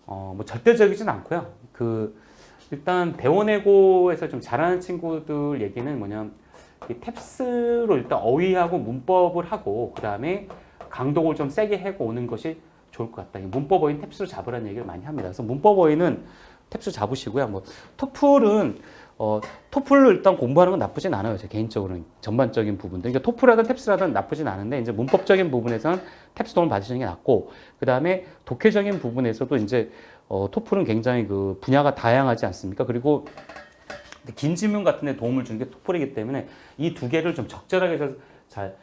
뭐 절대적이진 않고요. 일단 대원외고에서 좀 잘하는 친구들 얘기는 뭐냐면 탭스로 일단 어휘하고 문법을 하고 그 다음에 강독을 좀 세게 하고 오는 것이 좋을 것 같다. 문법 어휘는 탭스로 잡으라는 얘기를 많이 합니다. 그래서 문법 어휘는 탭스 잡으시고요. 뭐 토플은 토플을 일단 공부하는 건 나쁘진 않아요. 제 개인적으로는 전반적인 부분들. 그러니까 토플하든 탭스라든 나쁘진 않은데 이제 문법적인 부분에서는 탭스 도움을 받으시는 게 낫고 그 다음에 독해적인 부분에서도 이제 토플은 굉장히 분야가 다양하지 않습니까? 그리고 긴 질문 같은 데 도움을 주는 게 토플이기 때문에 이 두 개를 좀 적절하게 잘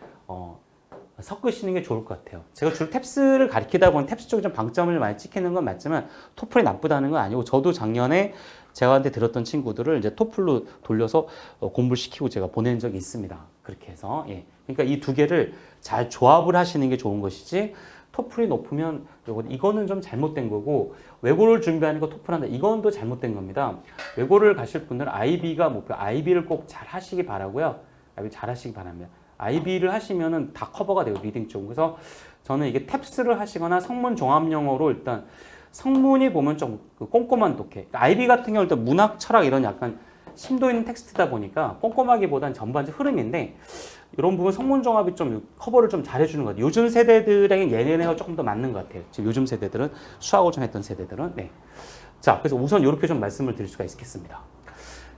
섞으시는 게 좋을 것 같아요. 제가 주로 탭스를 가리키다 보면 탭스 쪽에 좀 방점을 많이 찍히는 건 맞지만 토플이 나쁘다는 건 아니고 저도 작년에 제가한테 들었던 친구들을 이제 토플로 돌려서 공부를 시키고 제가 보낸 적이 있습니다. 그렇게 해서 예. 그러니까 이 두 개를 잘 조합을 하시는 게 좋은 것이지 토플이 높으면 이거는 좀 잘못된 거고 외고를 준비하는 거 토플한다 이건 또 잘못된 겁니다. 외고를 가실 분들은 IB가 목표, IB를 꼭 잘 하시기 바라고요. IB 잘 하시기 바랍니다. IB를 하시면은 다 커버가 돼요. 리딩 쪽. 그래서 저는 이게 탭스를 하시거나 성문 종합 영어로 일단 성문이 보면 좀 꼼꼼한 독해. IB 같은 경우 일단 문학, 철학 이런 약간 심도 있는 텍스트다 보니까 꼼꼼하기보단 전반적 흐름인데 이런 부분 성문 종합이 좀 커버를 좀 잘해주는 것 같아요. 요즘 세대들에게 얘네가 조금 더 맞는 것 같아요. 지금 요즘 세대들은 수학을 좀 했던 세대들은. 네. 자, 그래서 우선 이렇게 좀 말씀을 드릴 수가 있겠습니다.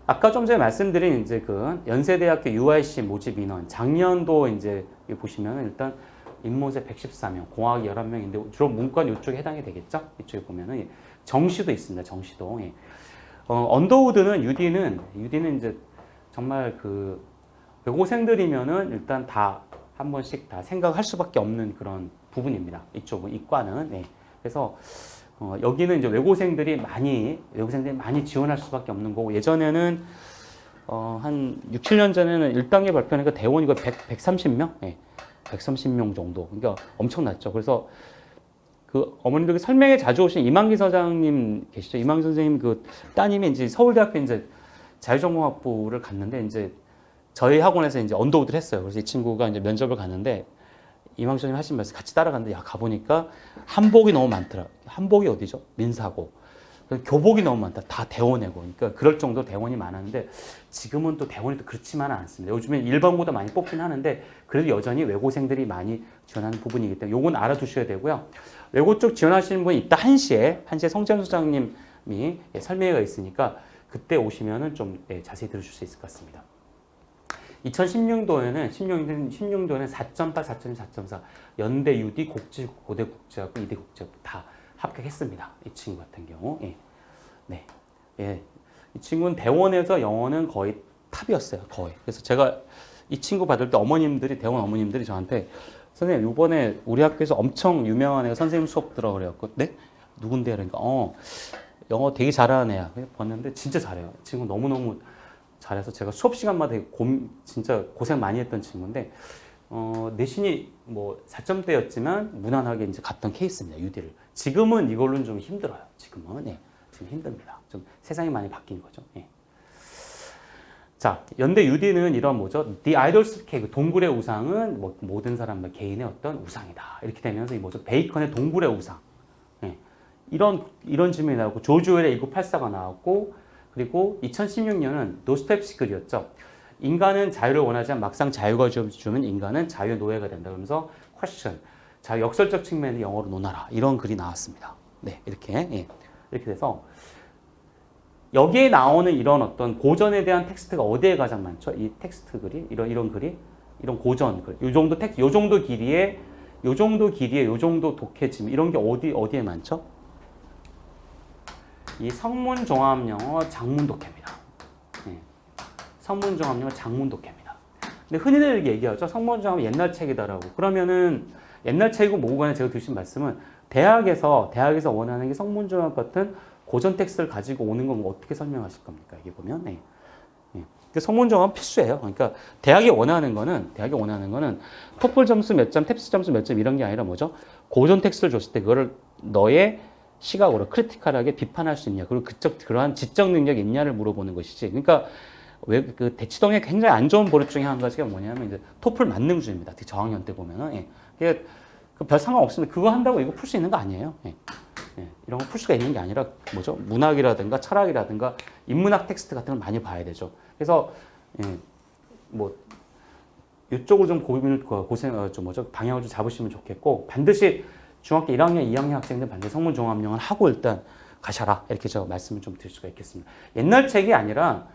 아까 좀 전에 말씀드린 이제 그 연세대학교 UIC 모집 인원 작년도 이제 보시면 일단 인모세 114명, 공학 11명인데 주로 문과는 이쪽에 해당이 되겠죠? 이쪽에 보면은 정시도 있습니다. 정시도. 예. 언더우드는 UD는 이제 정말 그 외고생들이면은 일단 다 한 번씩 다 생각할 수밖에 없는 그런 부분입니다. 이쪽은 이과는. 네. 그래서 여기는 이제 외고생들이 많이 지원할 수밖에 없는 거고 예전에는 한 6, 7년 전에는 1단계 발표하니까 대원 이거 130명? 네. 130명 정도. 그러니까 엄청났죠. 그래서 그 어머님들 설명회 자주 오신 이만기 서장님 계시죠? 이만기 선생님 그 따님이 이제 서울대학교 이제 자유전공학부를 갔는데 이제 저희 학원에서 이제 언더우드를 했어요. 그래서 이 친구가 이제 면접을 갔는데 이만기 선생님 하신 말씀 같이 따라갔는데 야 가보니까 한복이 너무 많더라. 한복이 어디죠? 민사고. 교복이 너무 많다. 다 대원이고. 그러니까 그럴 정도로 대원이 많았는데 지금은 또 대원이 또 그렇지만은 않습니다. 요즘엔 일반고도 많이 뽑긴 하는데 그래도 여전히 외고생들이 많이 지원하는 부분이기 때문에 요건 알아두셔야 되고요. 외고 쪽 지원하시는 분이 이따 1시에 성재현 소장님이 설명회가 있으니까 그때 오시면은 좀 자세히 들으실 수 있을 것 같습니다. 2016년도에는 4.8, 4.2, 4.4 연대 UD 고대 국제학부, 이대 국제학부 다 합격했습니다. 이 친구 같은 경우. 예. 네. 예. 이 친구는 대원에서 영어는 거의 탑이었어요. 거의. 그래서 제가 이 친구 받을 때 대원 어머님들이 저한테 선생님 이번에 우리 학교에서 엄청 유명한 애가 선생님 수업 들어 그래갖고 네? 누군데요? 그러니까 영어 되게 잘하는 애야. 봤는데 진짜 잘해요. 이 친구 너무너무 잘해서 제가 수업 시간마다 진짜 고생 많이 했던 친구인데 내신이 뭐 4점대였지만 무난하게 이제 갔던 케이스입니다. UD를. 지금은 이걸로는 좀 힘들어요. 지금은. 예. 지금 힘듭니다. 좀 세상이 많이 바뀐 거죠. 예. 자, 연대 UD는 이런 뭐죠? The Idol's Cake, 동굴의 우상은 뭐 모든 사람들 개인의 어떤 우상이다. 이렇게 되면서 이 뭐죠? 베이컨의 동굴의 우상. 예. 이런 질문이 나왔고 조지 오웰의 1984가 나왔고 그리고 2016년은 도스토옙스키 글이었죠. 인간은 자유를 원하지만 막상 자유가 주면 인간은 자유의 노예가 된다. 그러면서 question, 자 역설적 측면을 영어로 논하라. 이런 글이 나왔습니다. 네, 이렇게 돼서 여기에 나오는 이런 어떤 고전에 대한 텍스트가 어디에 가장 많죠? 이 텍스트 글이 이런 글이 이런 고전 글, 요 정도 길이에 요 정도 독해짐 이런 게 어디에 많죠? 이 성문종합영어 장문독해입니다. 네. 성문종합영어 장문독해입니다. 근데 흔히들 얘기하죠. 성문종합 옛날 책이다라고. 그러면은 옛날 책이고 뭐고 간에 제가 드신 말씀은 대학에서 원하는 게 성문종합 같은 고전 텍스트를 가지고 오는 건 어떻게 설명하실 겁니까? 이게 보면. 네. 네. 성문종합은 필수예요. 그러니까 대학이 원하는 거는 토플 점수 몇 점, 탭스 점수 몇 점 이런 게 아니라 뭐죠? 고전 텍스트를 줬을 때 그거를 너의 시각으로 크리티컬하게 비판할 수 있냐, 그리고 그러한 지적 능력이 있냐를 물어보는 것이지. 그러니까 왜 그 대치동의 굉장히 안 좋은 버릇 중에 한 가지가 뭐냐면 이제 토플 만능주의입니다. 특히 저학년 때 보면은 그게 별 상관 없습니다. 그거 한다고 이거 풀 수 있는 거 아니에요. 이런 거 풀 수가 있는 게 아니라 뭐죠? 문학이라든가 철학이라든가 인문학 텍스트 같은 걸 많이 봐야 되죠. 그래서 뭐 이쪽으로 좀 방향을 좀 잡으시면 좋겠고 반드시 중학교 1학년, 2학년 학생들 반드시 성문종합영어를 하고 일단 가셔라. 이렇게 제가 말씀을 좀 드릴 수가 있겠습니다. 옛날 책이 아니라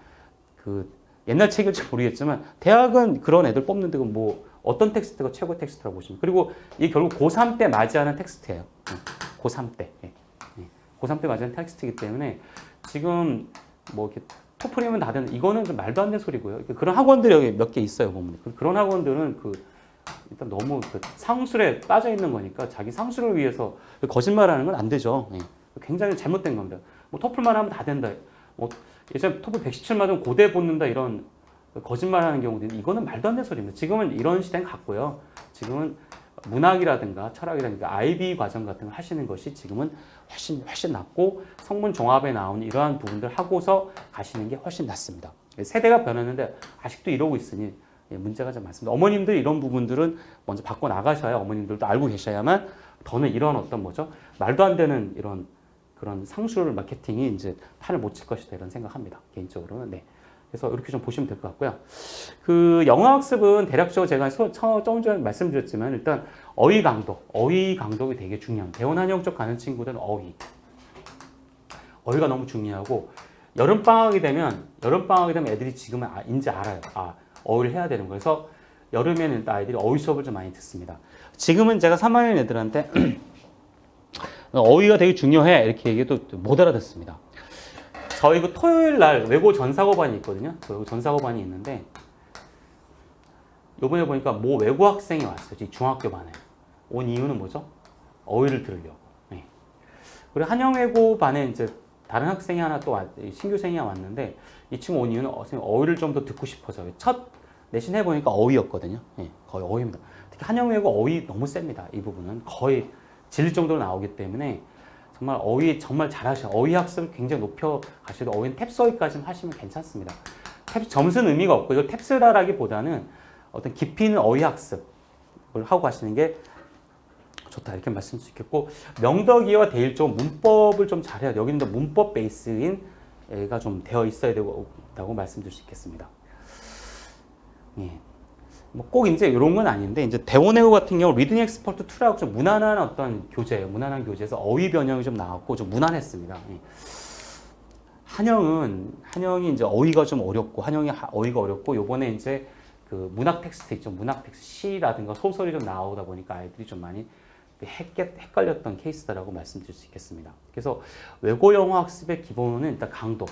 옛날 책일지 모르겠지만 대학은 그런 애들 뽑는데 뭐 어떤 텍스트가 최고 텍스트라고 보시면 그리고 이 결국 고3 때 맞이하는 텍스트예요. 고3 때. 고3 때 맞이하는 텍스트이기 때문에 지금 뭐 이렇게 토플이면 다 되는 이거는 좀 말도 안 되는 소리고요. 그런 학원들이 여기 몇 개 있어요. 보면 그런 학원들은 일단 너무 상술에 빠져 있는 거니까 자기 상술을 위해서 거짓말하는 건 안 되죠. 굉장히 잘못된 겁니다. 뭐 토플만 하면 다 된다. 뭐 예전에 토플 117 맞으면 고대 붙는다 이런 거짓말하는 경우도 있는데 이거는 말도 안 되는 소리입니다. 지금은 이런 시대는 갔고요. 지금은 문학이라든가 철학이라든가 IB 과정 같은 걸 하시는 것이 지금은 훨씬 낫고 성문 종합에 나오는 이러한 부분들 하고서 가시는 게 훨씬 낫습니다. 세대가 변했는데 아직도 이러고 있으니 문제가 좀 많습니다. 어머님들 이런 부분들은 먼저 바꿔 나가셔야 어머님들도 알고 계셔야만 더는 이런 어떤 뭐죠? 말도 안 되는 이런 그런 상술 마케팅이 이제 판을 못 칠 것이다 이런 생각합니다. 개인적으로는. 네. 그래서 이렇게 좀 보시면 될 것 같고요. 그 영어 학습은 대략적으로 제가 조금 전에 말씀드렸지만 일단 어휘 강독이 되게 중요합니다. 대원 한영 쪽 가는 친구들은 어휘가 너무 중요하고 여름 방학이 되면 애들이 지금은 이제 알아요. 어휘를 해야 되는 거예요. 그래서 여름에는 일단 아이들이 어휘 수업을 좀 많이 듣습니다. 지금은 제가 3학년 애들한테 어휘가 되게 중요해 이렇게 얘기해도 못 알아듣습니다. 저희 그 토요일 날 외고 전사고반이 있거든요. 외고 전사고반이 있는데 요번에 보니까 모 외고 학생이 왔어요. 중학교 반에. 온 이유는 뭐죠? 어휘를 들으려고. 네. 그리고 한영외고 반에 이제 다른 학생이 하나 또 신규생이 왔는데 이 친구 온 이유는 어휘를 좀 더 듣고 싶어서 첫 내신 해보니까 어휘였거든요. 네, 거의 어휘입니다. 특히 한영외고 어휘 너무 셉니다. 이 부분은 거의 질 정도로 나오기 때문에 정말 어휘 정말 잘하셔. 어휘 학습을 굉장히 높여 가셔도 어휘는 탭스어휘까지는 하시면 괜찮습니다. 점수는 의미가 없고 이걸 탭스라기보다는 어떤 깊이 있는 어휘 학습을 하고 가시는 게 좋다 이렇게 말씀드릴 수 있겠고 명덕이와 대일조 문법을 좀 잘해야 돼요. 여기는 문법 베이스인 애가 좀 되어 있어야 된다고 말씀드릴 수 있겠습니다. 예. 뭐 꼭 이제 이런 건 아닌데 이제 대원외고 같은 경우 리딩 엑스퍼트 2라고 좀 무난한 어떤 교재예요. 무난한 교재에서 어휘 변형이 좀 나왔고 좀 무난했습니다. 예. 한영이 이제 어휘가 좀 어렵고 어휘가 어렵고 요번에 이제 그 문학 텍스트 있죠. 문학 텍스트 시라든가 소설이 좀 나오다 보니까 아이들이 좀 많이 헷갈렸던 케이스다라고 말씀드릴 수 있겠습니다. 그래서 외고 영어 학습의 기본은 일단 강도,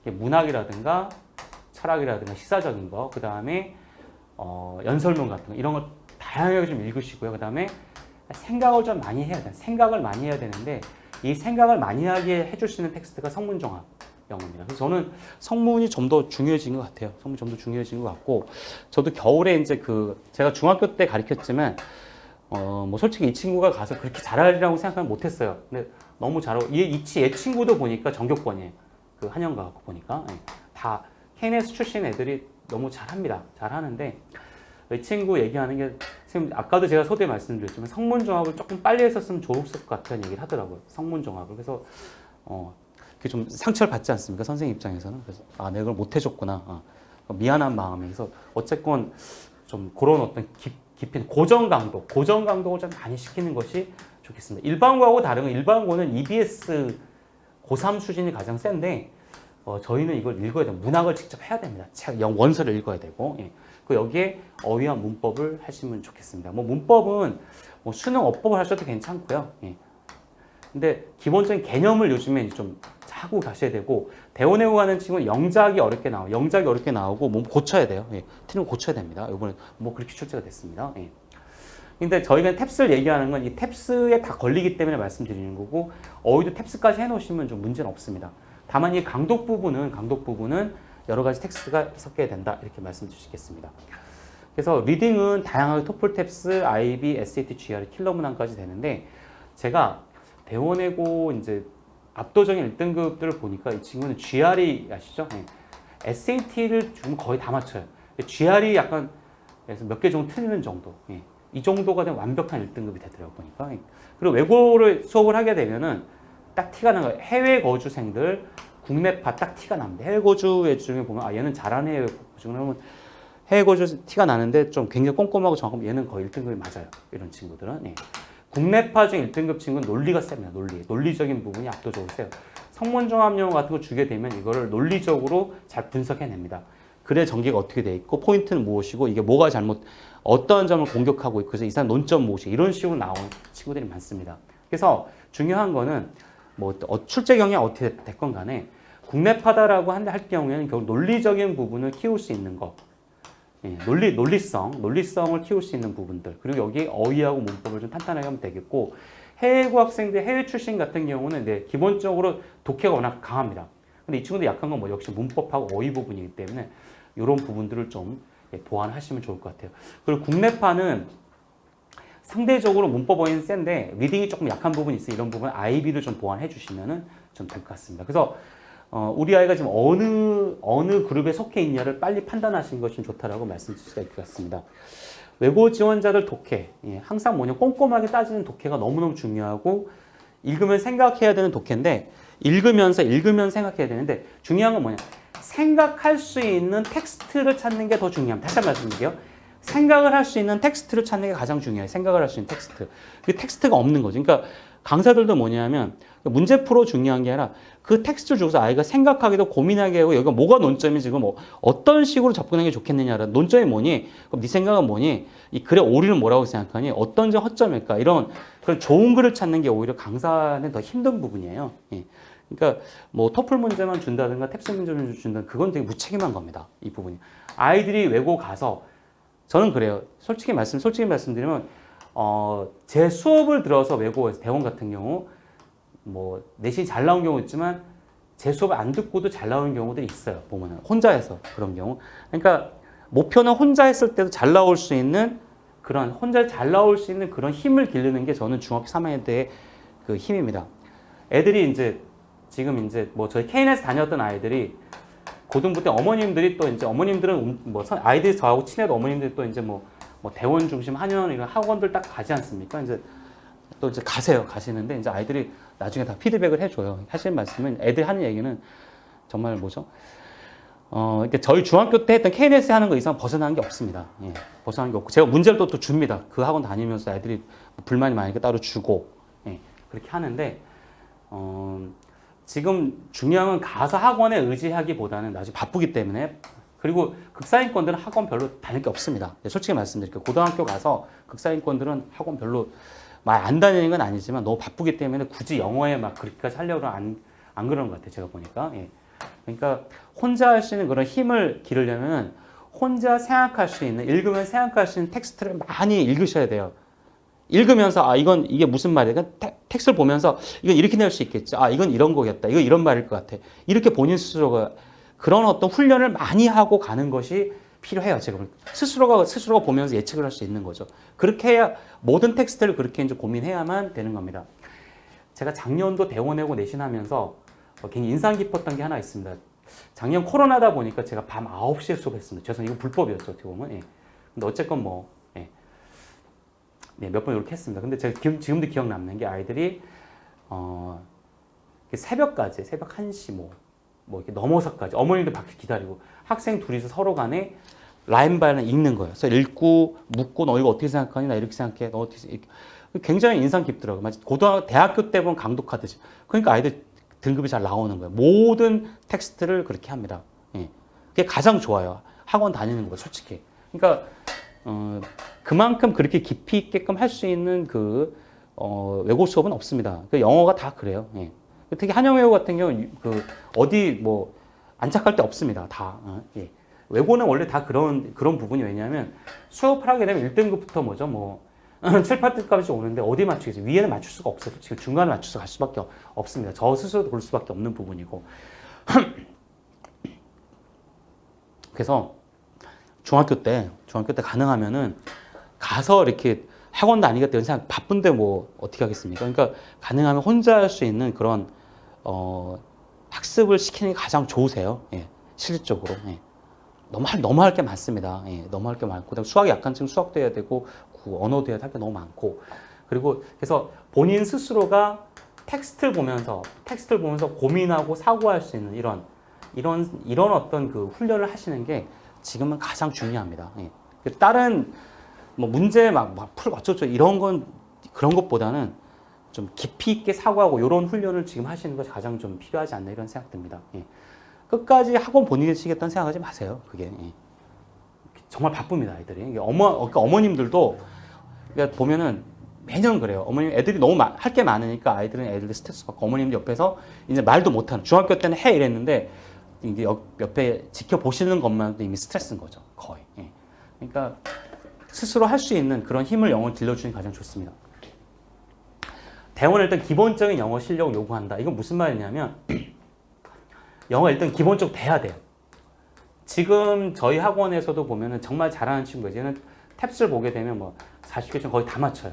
문학이라든가 철학이라든가 시사적인 거, 그 다음에 연설문 같은 거 이런 걸 다양하게 좀 읽으시고요. 그 다음에 생각을 좀 많이 해야 돼요. 생각을 많이 해야 되는데 이 생각을 많이 하게 해줄 수 있는 텍스트가 성문종합 영어입니다. 그래서 저는 성문이 좀 더 중요해진 것 같아요. 성문이 좀 더 중요해진 것 같고 저도 겨울에 이제 제가 중학교 때 가르쳤지만 뭐 솔직히 이 친구가 가서 그렇게 잘하리라고 생각하면 못했어요. 근데 너무 잘하고 얘 친구도 보니까 전교권이에요. 그 한영가 보니까 다 KNS 출신 애들이 너무 잘합니다. 잘하는데 이 친구 얘기하는 게 선생님 아까도 제가 소대에 말씀드렸지만 성문종합을 조금 빨리 했었으면 좋았을 것 같다는 얘기를 하더라고요. 성문종합을. 그래서 그게 좀 상처를 받지 않습니까? 선생님 입장에서는. 그래서 내가 그걸 못 해줬구나. 미안한 마음에. 그래서 어쨌건 좀 그런 어떤 깊이 고정 강독을 좀 많이 시키는 것이 좋겠습니다. 일반고하고 다른 건 일반고는 EBS 고3 수준이 가장 센데 저희는 이걸 읽어야 돼요. 문학을 직접 해야 됩니다. 원서를 읽어야 되고 그 여기에 어휘와 문법을 하시면 좋겠습니다. 뭐 문법은 뭐 수능 어법을 하셔도 괜찮고요. 근데 기본적인 개념을 요즘에 좀 하고 가셔야 되고 대원외고 가는 친구는 영작이 어렵게 나오고 뭐 고쳐야 돼요. 틀린 거 고쳐야 됩니다. 이번에 뭐 그렇게 출제가 됐습니다. 근데 저희가 탭스를 얘기하는 건 이 탭스에 다 걸리기 때문에 말씀드리는 거고 어휘도 탭스까지 해놓으시면 좀 문제는 없습니다. 다만 이 강독 부분은 여러 가지 텍스트가 섞여야 된다 이렇게 말씀드릴 수 있겠습니다. 그래서 리딩은 다양하게 토플, 탭스, IB, SAT, GRE, 킬러 문항까지 되는데 제가 대원외고 이제 압도적인 1등급들을 보니까 이 친구는 GRE 아시죠? SAT를 좀 거의 다 맞춰요. GRE 약간 몇 개 정도 틀리는 정도. 이 정도가 되면 완벽한 1등급이 되더라고요, 보니까. 그리고 외고를 수업을 하게 되면은 딱 티가 나는 거예요. 해외 거주생들, 국내파 딱 티가 납니다. 해외 거주 중에 보면 얘는 잘하네, 해외 거주. 그러면 해외 거주 티가 나는데 좀 굉장히 꼼꼼하고 정확하면 얘는 거의 1등급이 맞아요. 이런 친구들은. 국내파 중 1등급 친구는 논리가 셉니다. 논리적인 부분이 압도적으로 세요. 성문종합 영어 같은 거 주게 되면 이거를 논리적으로 잘 분석해냅니다. 글의 전개가 어떻게 돼 있고 포인트는 무엇이고 이게 뭐가 어떤 점을 공격하고 있고 그래서 이 사람 논점 무엇이 이런 식으로 나오는 친구들이 많습니다. 그래서 중요한 거는 뭐 출제 경향이 어떻게 됐건 간에 국내파다라고 할 경우에는 결국 논리적인 부분을 키울 수 있는 거. 논리성을 키울 수 있는 부분들. 그리고 여기 어휘하고 문법을 좀 탄탄하게 하면 되겠고 해외고 학생들, 해외 출신 같은 경우는 기본적으로 독해가 워낙 강합니다. 근데 이 친구들 약한 건 역시 문법하고 어휘 부분이기 때문에 이런 부분들을 좀 보완하시면 좋을 것 같아요. 그리고 국내파는 상대적으로 문법 어휘는 센데 리딩이 조금 약한 부분이 있어요. 이런 부분 IB를 좀 보완해 주시면 좀 될 것 같습니다. 그래서 우리 아이가 지금 어느 그룹에 속해 있냐를 빨리 판단하시는 것이 좀 좋다라고 말씀드릴 수가 있을 것 같습니다. 외고 지원자들 독해, 항상 꼼꼼하게 따지는 독해가 너무너무 중요하고 읽으면 생각해야 되는 독해인데 읽으면 생각해야 되는데 중요한 건 뭐냐? 생각할 수 있는 텍스트를 찾는 게 더 중요합니다. 다시 한번 말씀드릴게요. 생각을 할 수 있는 텍스트를 찾는 게 가장 중요해요. 생각을 할 수 있는 텍스트. 그 텍스트가 없는 거죠. 그러니까 강사들도 뭐냐면 문제 풀어 중요한 게 아니라 그 텍스트를 주고서 아이가 생각하기도 고민하게 하고 여기가 뭐가 논점이 지금 뭐 어떤 식으로 접근하는 게 좋겠느냐라는 논점이 뭐니? 그럼 네 생각은 뭐니? 이 글의 오리는 뭐라고 생각하니? 어떤 점 허점일까? 이런 그런 좋은 글을 찾는 게 오히려 강사는 더 힘든 부분이에요. 예. 그러니까 뭐 토플 문제만 준다든가 탭스 문제만 준다든가 그건 되게 무책임한 겁니다. 이 부분이. 아이들이 외고 가서 저는 그래요. 솔직히 말씀드리면 제 수업을 들어서 외고에서 대원 같은 경우 뭐 내신이 잘 나온 경우 있지만 제 수업을 안 듣고도 잘 나오는 경우들이 있어요. 보면은 혼자 해서 그런 경우. 그러니까 목표는 혼자 했을 때도 잘 나올 수 있는 그런 혼자 잘 나올 수 있는 그런 힘을 기르는 게 저는 중학교 3학년 때의 그 힘입니다. 애들이 이제 지금 이제 뭐 저희 KNS 다녔던 아이들이 고등부 때 어머님들이 또 이제 어머님들은 뭐 아이들이 저하고 친해도 어머님들이 또 이제 뭐 대원 중심 한의원 이런 학원들 딱 가지 않습니까? 이제 또 이제 가시는데 이제 아이들이 나중에 다 피드백을 해줘요. 하시는 말씀은 애들 하는 얘기는 정말 뭐죠? 이렇게 저희 중학교 때 했던 KNS 하는 거 이상 벗어나는 게 없습니다. 예, 벗어나는 게 없고 제가 문제를 또 줍니다. 그 학원 다니면서 애들이 불만이 많으니까 따로 주고 예, 그렇게 하는데 지금 중요한 건 가서 학원에 의지하기보다는 나중에 바쁘기 때문에 그리고 극사인권들은 학원 별로 다닐 게 없습니다. 솔직히 말씀드릴게요. 고등학교 가서 극사인권들은 학원 별로 막 안 다니는 건 아니지만 너무 바쁘기 때문에 굳이 영어에 막 그렇게까지 하려고는 안 그러는 것 같아요. 제가 보니까. 예. 그러니까 혼자 할 수 있는 그런 힘을 기르려면 혼자 생각할 수 있는, 읽으면 생각할 수 있는 텍스트를 많이 읽으셔야 돼요. 읽으면서 이게 무슨 말이야? 텍스트를 보면서 이건 이렇게 낼 수 있겠지. 이건 이런 거겠다. 이건 이런 말일 것 같아. 이렇게 본인 스스로가 그런 어떤 훈련을 많이 하고 가는 것이 필요해요. 제가 스스로가 보면서 예측을 할 수 있는 거죠. 그렇게 해야 모든 텍스트를 그렇게 이제 고민해야만 되는 겁니다. 제가 작년도 대원외고 내신하면서 굉장히 인상 깊었던 게 하나 있습니다. 작년 코로나다 보니까 제가 밤 9시에 수업했습니다. 죄송해요. 이거 불법이었죠. 어떻게 보면. 예. 근데 어쨌건 몇 번 이렇게 했습니다. 근데 제가 지금도 기억 남는 게 아이들이 새벽까지 새벽 1시 뭐 이렇게 넘어서까지 어머님들 밖에 기다리고 학생 둘이서 서로 간에 라인 바이를 읽는 거예요. 그래서 읽고 묻고 너 이거 어떻게 생각하니? 나 이렇게 생각해. 너 어떻게 생각해? 굉장히 인상 깊더라고요. 마치 대학교 때 보면 강독하듯이. 그러니까 아이들 등급이 잘 나오는 거예요. 모든 텍스트를 그렇게 합니다. 예. 그게 가장 좋아요. 학원 다니는 거 솔직히. 그러니까 그만큼 그렇게 깊이 있게끔 할 수 있는 외고 수업은 없습니다. 영어가 다 그래요. 예. 특히 한영외고 같은 경우 어디 안착할 데 없습니다. 다. 예. 외고는 원래 다 그런 부분이 왜냐하면 수업을 하게 되면 1등급부터 7, 8등까지 오는데 어디 맞추겠어요? 위에는 맞출 수가 없어요. 지금 중간에 맞춰서 갈 수밖에 없습니다. 저 스스로도 볼 수밖에 없는 부분이고. 그래서 중학교 때 가능하면은 가서 이렇게 학원 다니겠다 이런 생각 바쁜데 어떻게 하겠습니까? 그러니까 가능하면 혼자 할 수 있는 그런 학습을 시키는 게 가장 좋으세요. 예, 실질적으로. 예. 너무 할 게 많습니다. 예, 너무 할 게 많고, 그다음 수학이 약한 친구 수학도 해야 되고, 언어도 해야 될 게 너무 많고, 그리고 그래서 본인 스스로가 텍스트를 보면서 고민하고 사고할 수 있는 이런 어떤 훈련을 하시는 게 지금은 가장 중요합니다. 예. 다른 문제 막 풀고 어쩌고 그런 것보다는 좀 깊이 있게 사고하고 이런 훈련을 지금 하시는 것이 가장 좀 필요하지 않나 이런 생각 듭니다. 예. 끝까지 학원 본인이 치겠다는 생각하지 마세요. 그게 예. 정말 바쁩니다, 아이들이. 그러니까 어머님들도 그러니까 보면은 매년 그래요. 어머님 애들이 너무 할 게 많으니까 애들이 스트레스 받고 어머님들 옆에서 이제 말도 못하는 중학교 때는 해 이랬는데 이제 옆에 지켜보시는 것만도 이미 스트레스인 거죠, 거의. 예. 그러니까 스스로 할 수 있는 그런 힘을 영어 길러주는 게 가장 좋습니다. 대원은 일단 기본적인 영어 실력을 요구한다. 이건 무슨 말이냐면 영어 일단 기본적으로 돼야 돼요. 지금 저희 학원에서도 보면은 정말 잘하는 친구가 얘는 탭스를 보게 되면 40개 중 거의 다 맞춰요.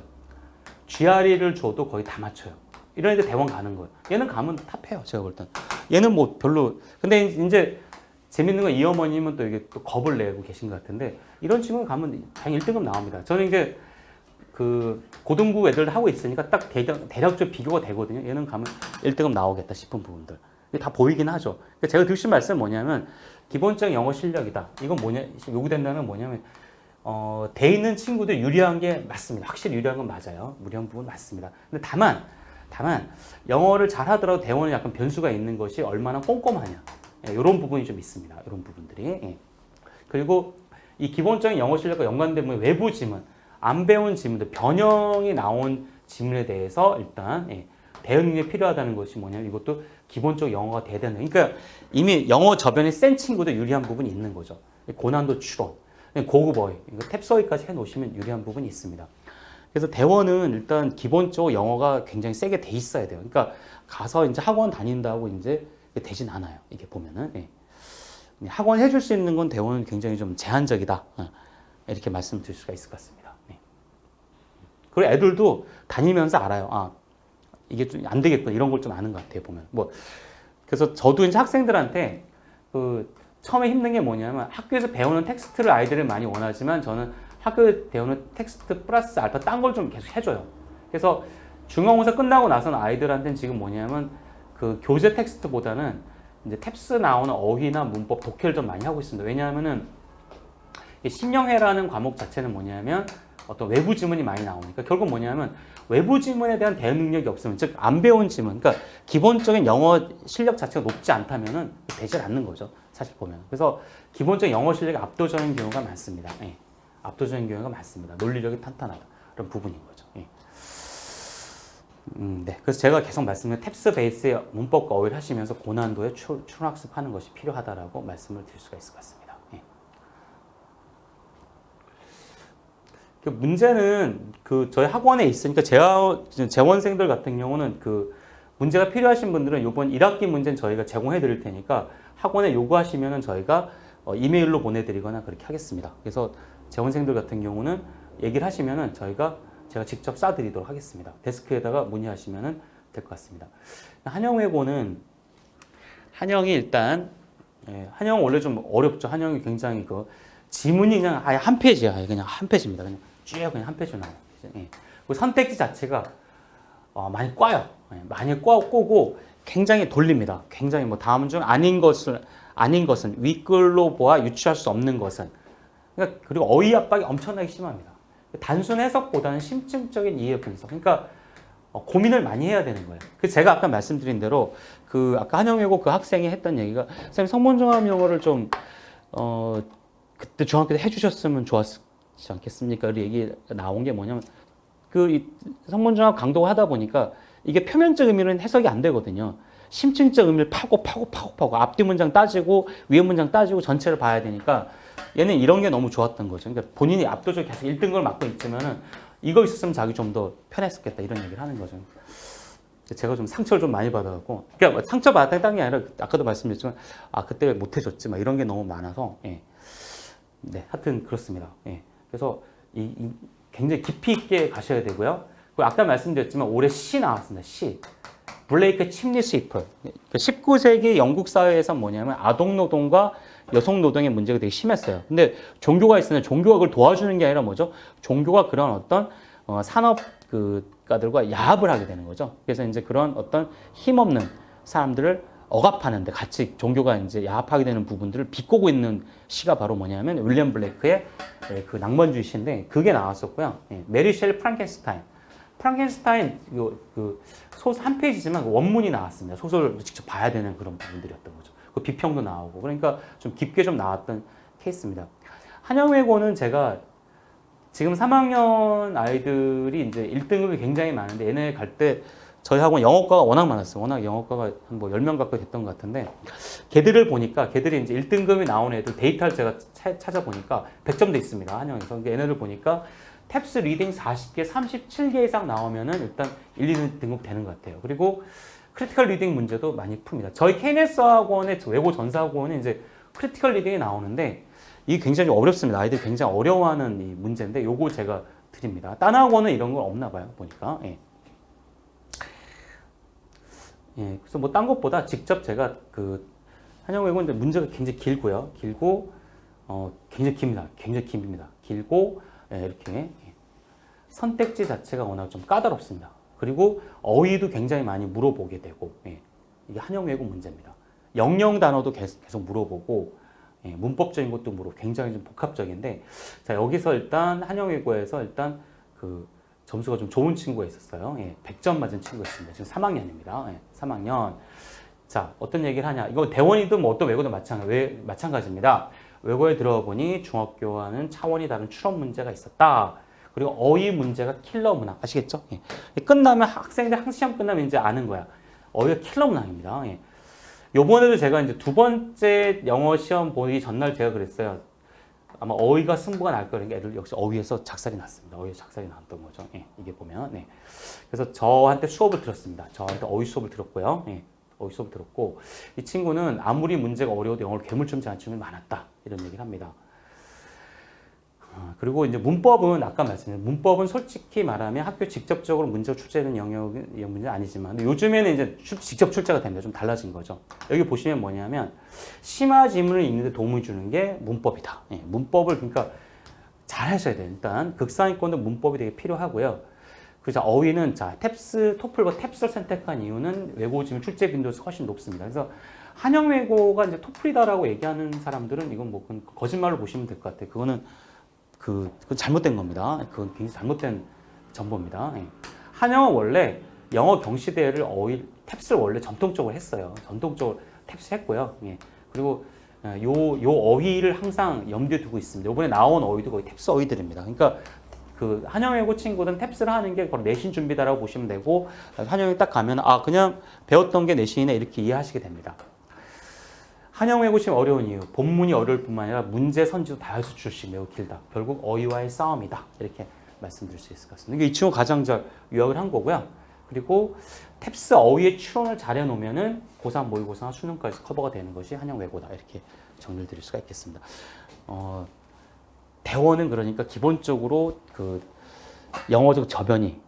GRE를 줘도 거의 다 맞춰요. 이런 애들 대원 가는 거예요. 얘는 가면 탑해요. 제가 볼 땐. 얘는 별로. 근데 이제 재밌는 건 이 어머님은 또 이게 또 겁을 내고 계신 것 같은데 이런 친구는 가면 당연히 1등급 나옵니다. 저는 이제 고등부 애들 하고 있으니까 딱 대략적 비교가 되거든요. 얘는 가면 1등급 나오겠다 싶은 부분들. 이게 다 보이긴 하죠. 그러니까 제가 드리신 말씀은 뭐냐면 기본적인 영어 실력이다. 이건 뭐냐 요구된다는 뭐냐면 돼 있는 친구들 유리한 게 맞습니다. 확실히 유리한 건 맞아요. 무리한 부분 맞습니다. 근데 다만 영어를 잘하더라도 대원은 약간 변수가 있는 것이 얼마나 꼼꼼하냐. 예, 이런 부분이 좀 있습니다. 이런 부분들이. 예. 그리고 이 기본적인 영어 실력과 연관된 외부 지문, 안 배운 지문들, 변형이 나온 지문에 대해서 일단 대응 능력이 필요하다는 것이 뭐냐면 이것도 기본적 영어가 돼야 되는. 그러니까 이미 영어 저변이 센 친구도 유리한 부분이 있는 거죠. 고난도 추론, 고급 어휘, 탭스 어휘까지 해놓으시면 유리한 부분이 있습니다. 그래서 대원은 일단 기본적으로 영어가 굉장히 세게 돼 있어야 돼요. 그러니까 가서 이제 학원 다닌다고 이제 되진 않아요. 이게 보면은 학원 해줄 수 있는 건 대원은 굉장히 좀 제한적이다. 이렇게 말씀드릴 수가 있을 것 같습니다. 그리고 애들도 다니면서 알아요. 아, 이게 좀 안 되겠구나. 이런 걸 좀 아는 것 같아요. 보면 그래서 저도 이제 학생들한테 처음에 힘든 게 뭐냐면 학교에서 배우는 텍스트를 아이들이 많이 원하지만 저는 학교에 배우는 텍스트 플러스 알파 딴 걸 좀 계속 해줘요. 그래서 중간고사 끝나고 나서는 아이들한테는 지금 뭐냐면 그 교재 텍스트보다는 이제 탭스 나오는 어휘나 문법 독해를 좀 많이 하고 있습니다. 왜냐하면은 심령회라는 과목 자체는 뭐냐면 어떤 외부 지문이 많이 나오니까 결국 뭐냐면 외부 지문에 대한 대응 능력이 없으면 즉 안 배운 지문, 그러니까 기본적인 영어 실력 자체가 높지 않다면은 되질 않는 거죠. 사실 보면. 그래서 기본적인 영어 실력이 압도적인 경우가 많습니다. 예. 압도적인 경우가 많습니다. 논리력이 탄탄하다. 그런 부분인 거죠. 예. 네. 그래서 제가 계속 말씀을 탭스 베이스의 문법과 어휘를 하시면서 고난도의 추론학습하는 것이 필요하다라고 말씀을 드릴 수가 있을 것 같습니다. 예. 그 문제는 저희 학원에 있으니까 재원생들 같은 경우는 문제가 필요하신 분들은 이번 1학기 문제는 저희가 제공해 드릴 테니까 학원에 요구하시면은 저희가 이메일로 보내드리거나 그렇게 하겠습니다. 그래서 재원생들 같은 경우는 얘기를 하시면은 제가 직접 쏴드리도록 하겠습니다. 데스크에다가 문의하시면은 될 것 같습니다. 한영외고는 한영이 일단 한영 원래 좀 어렵죠. 한영이 굉장히 지문이 그냥 아예 한 페이지야. 그냥 한 페이지입니다. 그냥 쭉 그냥 한 페이지로 나와요. 그 선택지 자체가 많이 꽈요. 많이 꼬고 굉장히 돌립니다. 굉장히 다음 중 아닌 것은 윗글로 보아 유추할 수 없는 것은. 그러니까 그리고 어휘 압박이 엄청나게 심합니다. 단순 해석보다는 심층적인 이해 분석. 그러니까 고민을 많이 해야 되는 거예요. 제가 아까 말씀드린 대로 아까 한영외고 그 학생이 했던 얘기가 선생님 성문종합 영어를 좀 그때 중학교 때 해주셨으면 좋았지 않겠습니까? 그 얘기 나온 게 뭐냐면 성문종합 강독을 하다 보니까 이게 표면적 의미는 해석이 안 되거든요. 심층적 의미를 파고 앞뒤 문장 따지고 위에 문장 따지고 전체를 봐야 되니까 얘는 이런 게 너무 좋았던 거죠. 그러니까 본인이 압도적으로 계속 1등급을 맡고 있으면은 이거 있었으면 자기 좀 더 편했었겠다 이런 얘기를 하는 거죠. 제가 좀 상처를 좀 많이 받아갖고, 그러니까 상처 받았다는 게 아니라 아까도 말씀드렸지만 그때 왜 못 해줬지 막 이런 게 너무 많아서 네, 하여튼 그렇습니다. 그래서 굉장히 깊이 있게 가셔야 되고요. 그리고 아까 말씀드렸지만 올해 시 나왔습니다. 시. 블레이크 침리 스위퍼. 19세기 영국 사회에서 뭐냐면 아동노동과 여성노동의 문제가 되게 심했어요. 근데 종교가 있으면 종교가 그걸 도와주는 게 아니라 뭐죠? 종교가 그런 어떤 산업가들과 야합을 하게 되는 거죠. 그래서 이제 그런 어떤 힘없는 사람들을 억압하는데 같이 종교가 이제 야합하게 되는 부분들을 비꼬고 있는 시가 바로 뭐냐면 윌리엄 블레이크의 그 낭만주의 시인데 그게 나왔었고요. 메리 셸리 프랑켄슈타인 소설 한 페이지지만 원문이 나왔습니다. 소설을 직접 봐야 되는 그런 부분들이었던 거죠. 그 비평도 나오고 그러니까 좀 깊게 좀 나왔던 케이스입니다. 한영외고는 제가 지금 3학년 아이들이 이제 1등급이 굉장히 많은데 얘네 갈 때 저희 학원 영어과가 워낙 많았어요. 워낙 영어과가 한 10명 가까이 됐던 것 같은데 걔들을 보니까 걔들이 이제 1등급이 나온 애들 데이터를 제가 찾아보니까 100점도 있습니다. 한영에서. 얘네를 보니까 탭스 리딩 40개, 37개 이상 나오면은 일단 1, 2등급 되는 것 같아요. 그리고 크리티컬 리딩 문제도 많이 풉니다. 저희 KNS 학원의 외고 전사학원은 이제 크리티컬 리딩이 나오는데 이게 굉장히 어렵습니다. 아이들이 굉장히 어려워하는 이 문제인데 요거 제가 드립니다. 딴 학원은 이런 건 없나 봐요. 보니까. 그래서 딴 것보다 직접 제가 한영외고는 문제가 굉장히 길고요. 굉장히 깁니다. 굉장히 깁니다. 길고 이렇게 선택지 자체가 워낙 좀 까다롭습니다. 그리고 어휘도 굉장히 많이 물어보게 되고 이게 한영외고 문제입니다. 영영 단어도 계속 물어보고 문법적인 것도 물어보고 굉장히 좀 복합적인데 자 여기서 일단 한영외고에서 일단 그 점수가 좀 좋은 친구가 있었어요. 100점 맞은 친구가 있습니다. 지금 3학년입니다. 3학년. 자 어떤 얘기를 하냐? 이거 대원이든 뭐 어떤 외고도 마찬가지입니다. 외고에 들어보니 중학교와는 차원이 다른 추론 문제가 있었다. 그리고 어휘 문제가 킬러 문항 아시겠죠? 끝나면 학생들 한 시험 끝나면 이제 아는 거야. 어휘가 킬러 문항입니다. 요번에도 제가 이제 두 번째 영어 시험 보기 전날 제가 그랬어요. 아마 어휘가 승부가 날 거라는 애들 역시 어휘에서 작살이 났습니다. 어휘에서 작살이 났던 거죠. 이게 보면. 그래서 저한테 수업을 들었습니다. 저한테 어휘 수업을 들었고요. 어휘 수업을 들었고 이 친구는 아무리 문제가 어려워도 영어를 괴물처럼 잘하는 친구가 많았다. 이런 얘기를 합니다. 그리고 이제 문법은 아까 말씀드린 문법은 솔직히 말하면 학교 직접적으로 문제가 출제되는 문제는 아니지만 요즘에는 이제 직접 출제가 됩니다. 좀 달라진 거죠. 여기 보시면 뭐냐면 심화 지문을 읽는데 도움을 주는 게 문법이다. 문법을 그러니까 잘 하셔야 돼요. 일단 극상위권도 문법이 되게 필요하고요. 그래서 어휘는 자 탭스 토플과 탭스를 선택한 이유는 외고 지문 출제 빈도가 훨씬 높습니다. 그래서 한영외고가 이제 토플이다라고 얘기하는 사람들은 이건 뭐 거짓말로 보시면 될 것 같아요. 그건 잘못된 겁니다. 그건 굉장히 잘못된 정보입니다. 한영은 원래 영어 경시대회를 탭스를 원래 전통적으로 했어요. 전통적으로 탭스 했고요. 그리고 요 어휘를 항상 염두에 두고 있습니다. 이번에 나온 어휘도 거의 탭스 어휘들입니다. 그러니까 그 한영외고 친구들은 탭스를 하는 게 바로 내신 준비다라고 보시면 되고 한영에 딱 가면 그냥 배웠던 게 내신이네 이렇게 이해하시게 됩니다. 한영외고 시험 어려운 이유, 본문이 어려울 뿐만 아니라 문제 선지도 다여섯 줄씩 매우 길다. 결국 어휘와의 싸움이다. 이렇게 말씀드릴 수 있을 것 같습니다. 이 친구 가장 잘 요약을 한 거고요. 그리고 탭스 어휘의 추론을 잘 해놓으면은 고3, 모의고사, 수능까지 커버가 되는 것이 한영외고다. 이렇게 정리를 드릴 수가 있겠습니다. 대원은 그러니까 기본적으로 그 영어적 저변이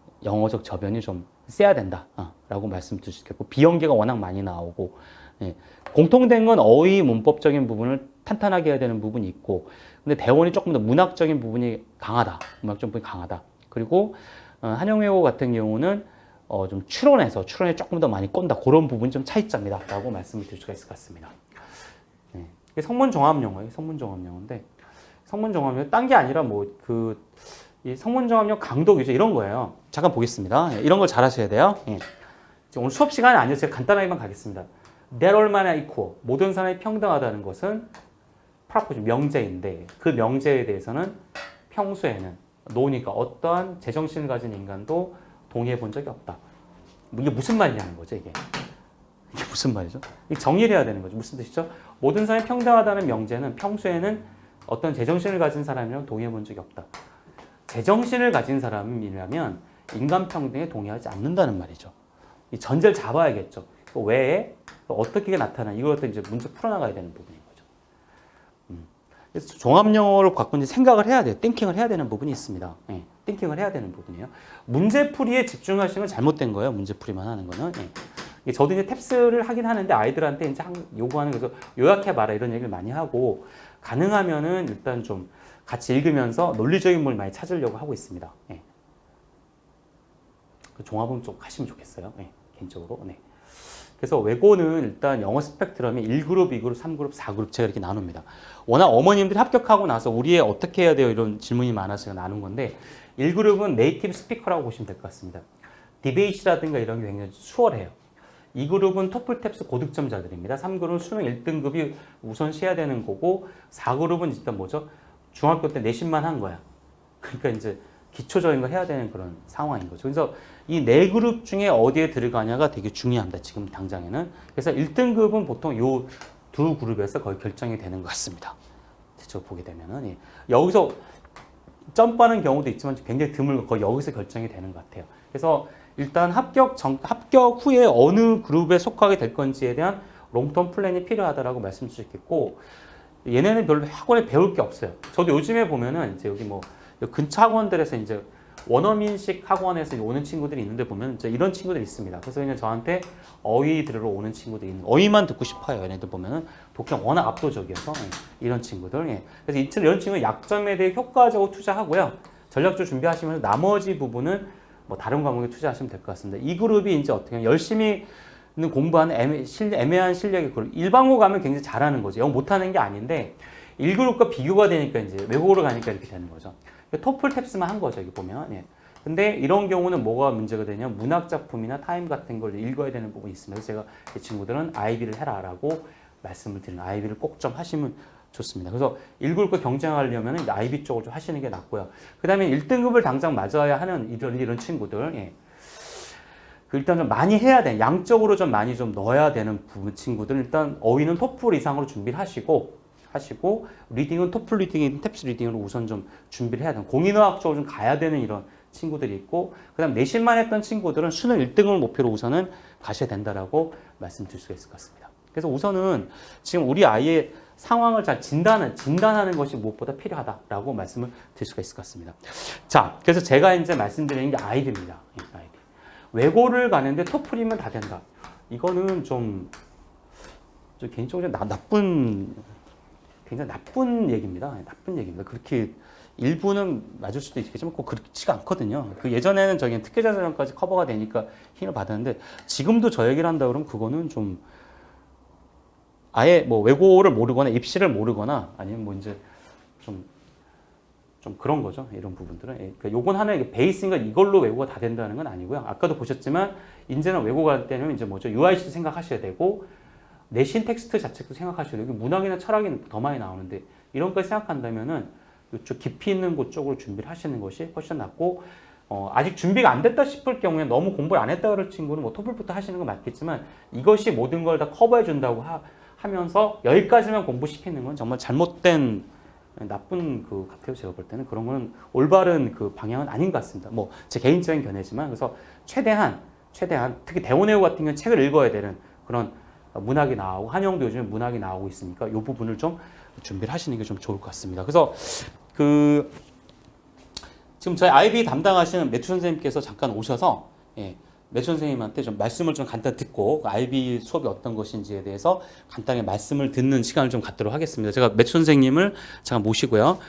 좀 세야 된다라고 말씀드릴 수 있겠고 비연계가 워낙 많이 나오고 공통된 건 어휘 문법적인 부분을 탄탄하게 해야 되는 부분이 있고 근데 대원이 조금 더 문학적인 부분이 강하다. 문학적인 부분이 강하다. 그리고 한영외고 같은 경우는 좀 추론에 조금 더 많이 꼰다. 그런 부분이 좀 차이점이다 라고 말씀을 드릴 수가 있을 것 같습니다. 성문종합영어예요. 성문종합영어인데 성문종합영어 딴 게 아니라 이 성문종합영어 강도 규제 이런 거예요. 잠깐 보겠습니다. 이런 걸 잘 하셔야 돼요. 오늘 수업 시간이 아니어서 제가 간단하게만 가겠습니다. That all men are equal. 모든 사람이 평등하다는 것은 프라포즈 명제인데 그 명제에 대해서는 평소에는 노니까 어떠한 제정신을 가진 인간도 동의해 본 적이 없다. 이게 무슨 말이냐는 거죠, 이게. 이게 무슨 말이죠? 이게 정의를 해야 되는 거죠. 무슨 뜻이죠? 모든 사람이 평등하다는 명제는 평소에는 어떤 제정신을 가진 사람이랑 동의해 본 적이 없다. 제정신을 가진 사람이라면 인간 평등에 동의하지 않는다는 말이죠. 이 전제를 잡아야겠죠. 그 외에 어떻게 나타나 이것도 이제 문제 풀어나가야 되는 부분인 거죠. 그래서 종합영어를 갖고 이제 생각을 해야 돼요. 띵킹을 해야 되는 부분이 있습니다. 띵킹을 해야 되는 부분이에요. 문제풀이에 집중하시는 건 잘못된 거예요. 문제풀이만 하는 거는. 저도 이제 탭스를 하긴 하는데 아이들한테 이제 요구하는 거죠. 요약해봐라 이런 얘기를 많이 하고 가능하면은 일단 좀 같이 읽으면서 논리적인 물 많이 찾으려고 하고 있습니다. 그 종합은 좀 하시면 좋겠어요. 개인적으로. 그래서 외고는 일단 영어 스펙트럼이 1그룹, 2그룹, 3그룹, 4그룹 제가 이렇게 나눕니다. 워낙 어머님들이 합격하고 나서 우리 애 어떻게 해야 돼요? 이런 질문이 많아서 제가 나눈 건데 1그룹은 네이티브 스피커라고 보시면 될 것 같습니다. 디베이트라든가 이런 게 굉장히 수월해요. 2그룹은 토플 탭스 고득점자들입니다. 3그룹은 수능 1등급이 우선시해야 되는 거고 4그룹은 일단 뭐죠? 중학교 때 내신만 한 거야. 그러니까 이제 기초적인 걸 해야 되는 그런 상황인 거죠. 그래서 이 네 그룹 중에 어디에 들어가냐가 되게 중요합니다. 지금 당장에는. 그래서 1등급은 보통 요 두 그룹에서 거의 결정이 되는 것 같습니다. 대충 보게 되면은 여기서 점프하는 경우도 있지만 굉장히 드물고 거의 여기서 결정이 되는 것 같아요. 그래서 일단 합격 후에 어느 그룹에 속하게 될 건지에 대한 롱텀 플랜이 필요하다라고 말씀드릴 수 있겠고 얘네는 별로 학원에 배울 게 없어요. 저도 요즘에 보면은 이제 여기 뭐 근처 학원들에서 이제 원어민식 학원에서 오는 친구들이 있는데 보면 이제 이런 친구들이 있습니다. 그래서 그냥 저한테 어휘 들으러 오는 친구들이 있는 어휘만 듣고 싶어요. 얘네들 보면은 독해가 워낙 압도적이어서 이런 친구들. 그래서 이런 친구는 약점에 대해 효과적으로 투자하고요. 전략적으로 준비하시면서 나머지 부분은 뭐 다른 과목에 투자하시면 될 것 같습니다. 이 그룹이 이제 어떻게 열심히 공부하는 애매한 실력이 일반고 가면 굉장히 잘하는 거죠. 영어 못하는 게 아닌데 1그룹과 비교가 되니까 이제 외국어로 가니까 이렇게 되는 거죠. 토플 탭스만 한 거죠. 여기 보면. 예. 근데 이런 경우는 뭐가 문제가 되냐? 문학 작품이나 타임 같은 걸 읽어야 되는 부분이 있습니다. 그래서 제가 이 친구들은 IB를 해라라고 말씀을 드리는, IB를 꼭 좀 하시면 좋습니다. 그래서 1그룹과 경쟁하려면 IB 쪽을 좀 하시는 게 낫고요. 그 다음에 1등급을 당장 맞아야 하는 이런 친구들, 예. 일단 좀 많이 해야 돼. 양적으로 좀 많이 좀 넣어야 되는 부분 친구들 일단 어휘는 토플 이상으로 준비를 하시고 리딩은 토플 리딩이든 탭스 리딩으로 우선 좀 준비를 해야 돼요. 공인어학 쪽으로 좀 가야 되는 이런 친구들이 있고 그다음 내신만 했던 친구들은 수능 1등을 목표로 우선은 가셔야 된다라고 말씀드릴 수가 있을 것 같습니다. 그래서 우선은 지금 우리 아이의 상황을 잘 진단하는 것이 무엇보다 필요하다라고 말씀을 드릴 수가 있을 것 같습니다. 자, 그래서 제가 이제 말씀드리는 게 아이비입니다. 아이비. 외고를 가는데 토플이면 다 된다. 이거는 좀 개인적으로 굉장히 나쁜 얘기입니다. 나쁜 얘기입니다. 그렇게 일부는 맞을 수도 있겠지만 꼭 그렇지가 않거든요. 그 예전에는 저기 특혜자전까지 커버가 되니까 힘을 받았는데 지금도 저 얘기를 한다 그러면 그거는 좀 아예 뭐 외고를 모르거나 입시를 모르거나 아니면 뭐 이제 좀 그런 거죠. 이런 부분들은. 그러니까 요건 하나의 베이스인가 이걸로 외고가 다 된다는 건 아니고요. 아까도 보셨지만 이제는 외고 갈 때는 이제 뭐죠? UIC도 생각하셔야 되고 내신 텍스트 자체도 생각하셔야 되고 문학이나 철학이 더 많이 나오는데 이런 거 생각한다면은 이쪽 깊이 있는 곳 쪽으로 준비를 하시는 것이 훨씬 낫고 아직 준비가 안 됐다 싶을 경우에 너무 공부를 안 했다 그럴 친구는 뭐 토플부터 하시는 건 맞겠지만 이것이 모든 걸 다 커버해 준다고 하면서 여기까지만 공부시키는 건 정말 잘못된 나쁜 그 같아요. 제가 볼 때는 그런 거는 올바른 그 방향은 아닌 것 같습니다. 뭐 제 개인적인 견해지만 그래서 최대한 특히 대원외고 같은 경우는 책을 읽어야 되는 그런 문학이 나오고 한영도 요즘에 문학이 나오고 있으니까 이 부분을 좀 준비를 하시는 게 좀 좋을 것 같습니다. 그래서 지금 저희 IB 담당하시는 매튜 선생님께서 잠깐 오셔서 매튜 선생님한테 좀 말씀을 좀 간단히 듣고 IB 수업이 어떤 것인지에 대해서 간단히 말씀을 듣는 시간을 좀 갖도록 하겠습니다. 제가 매튜 선생님을 잠깐 모시고요.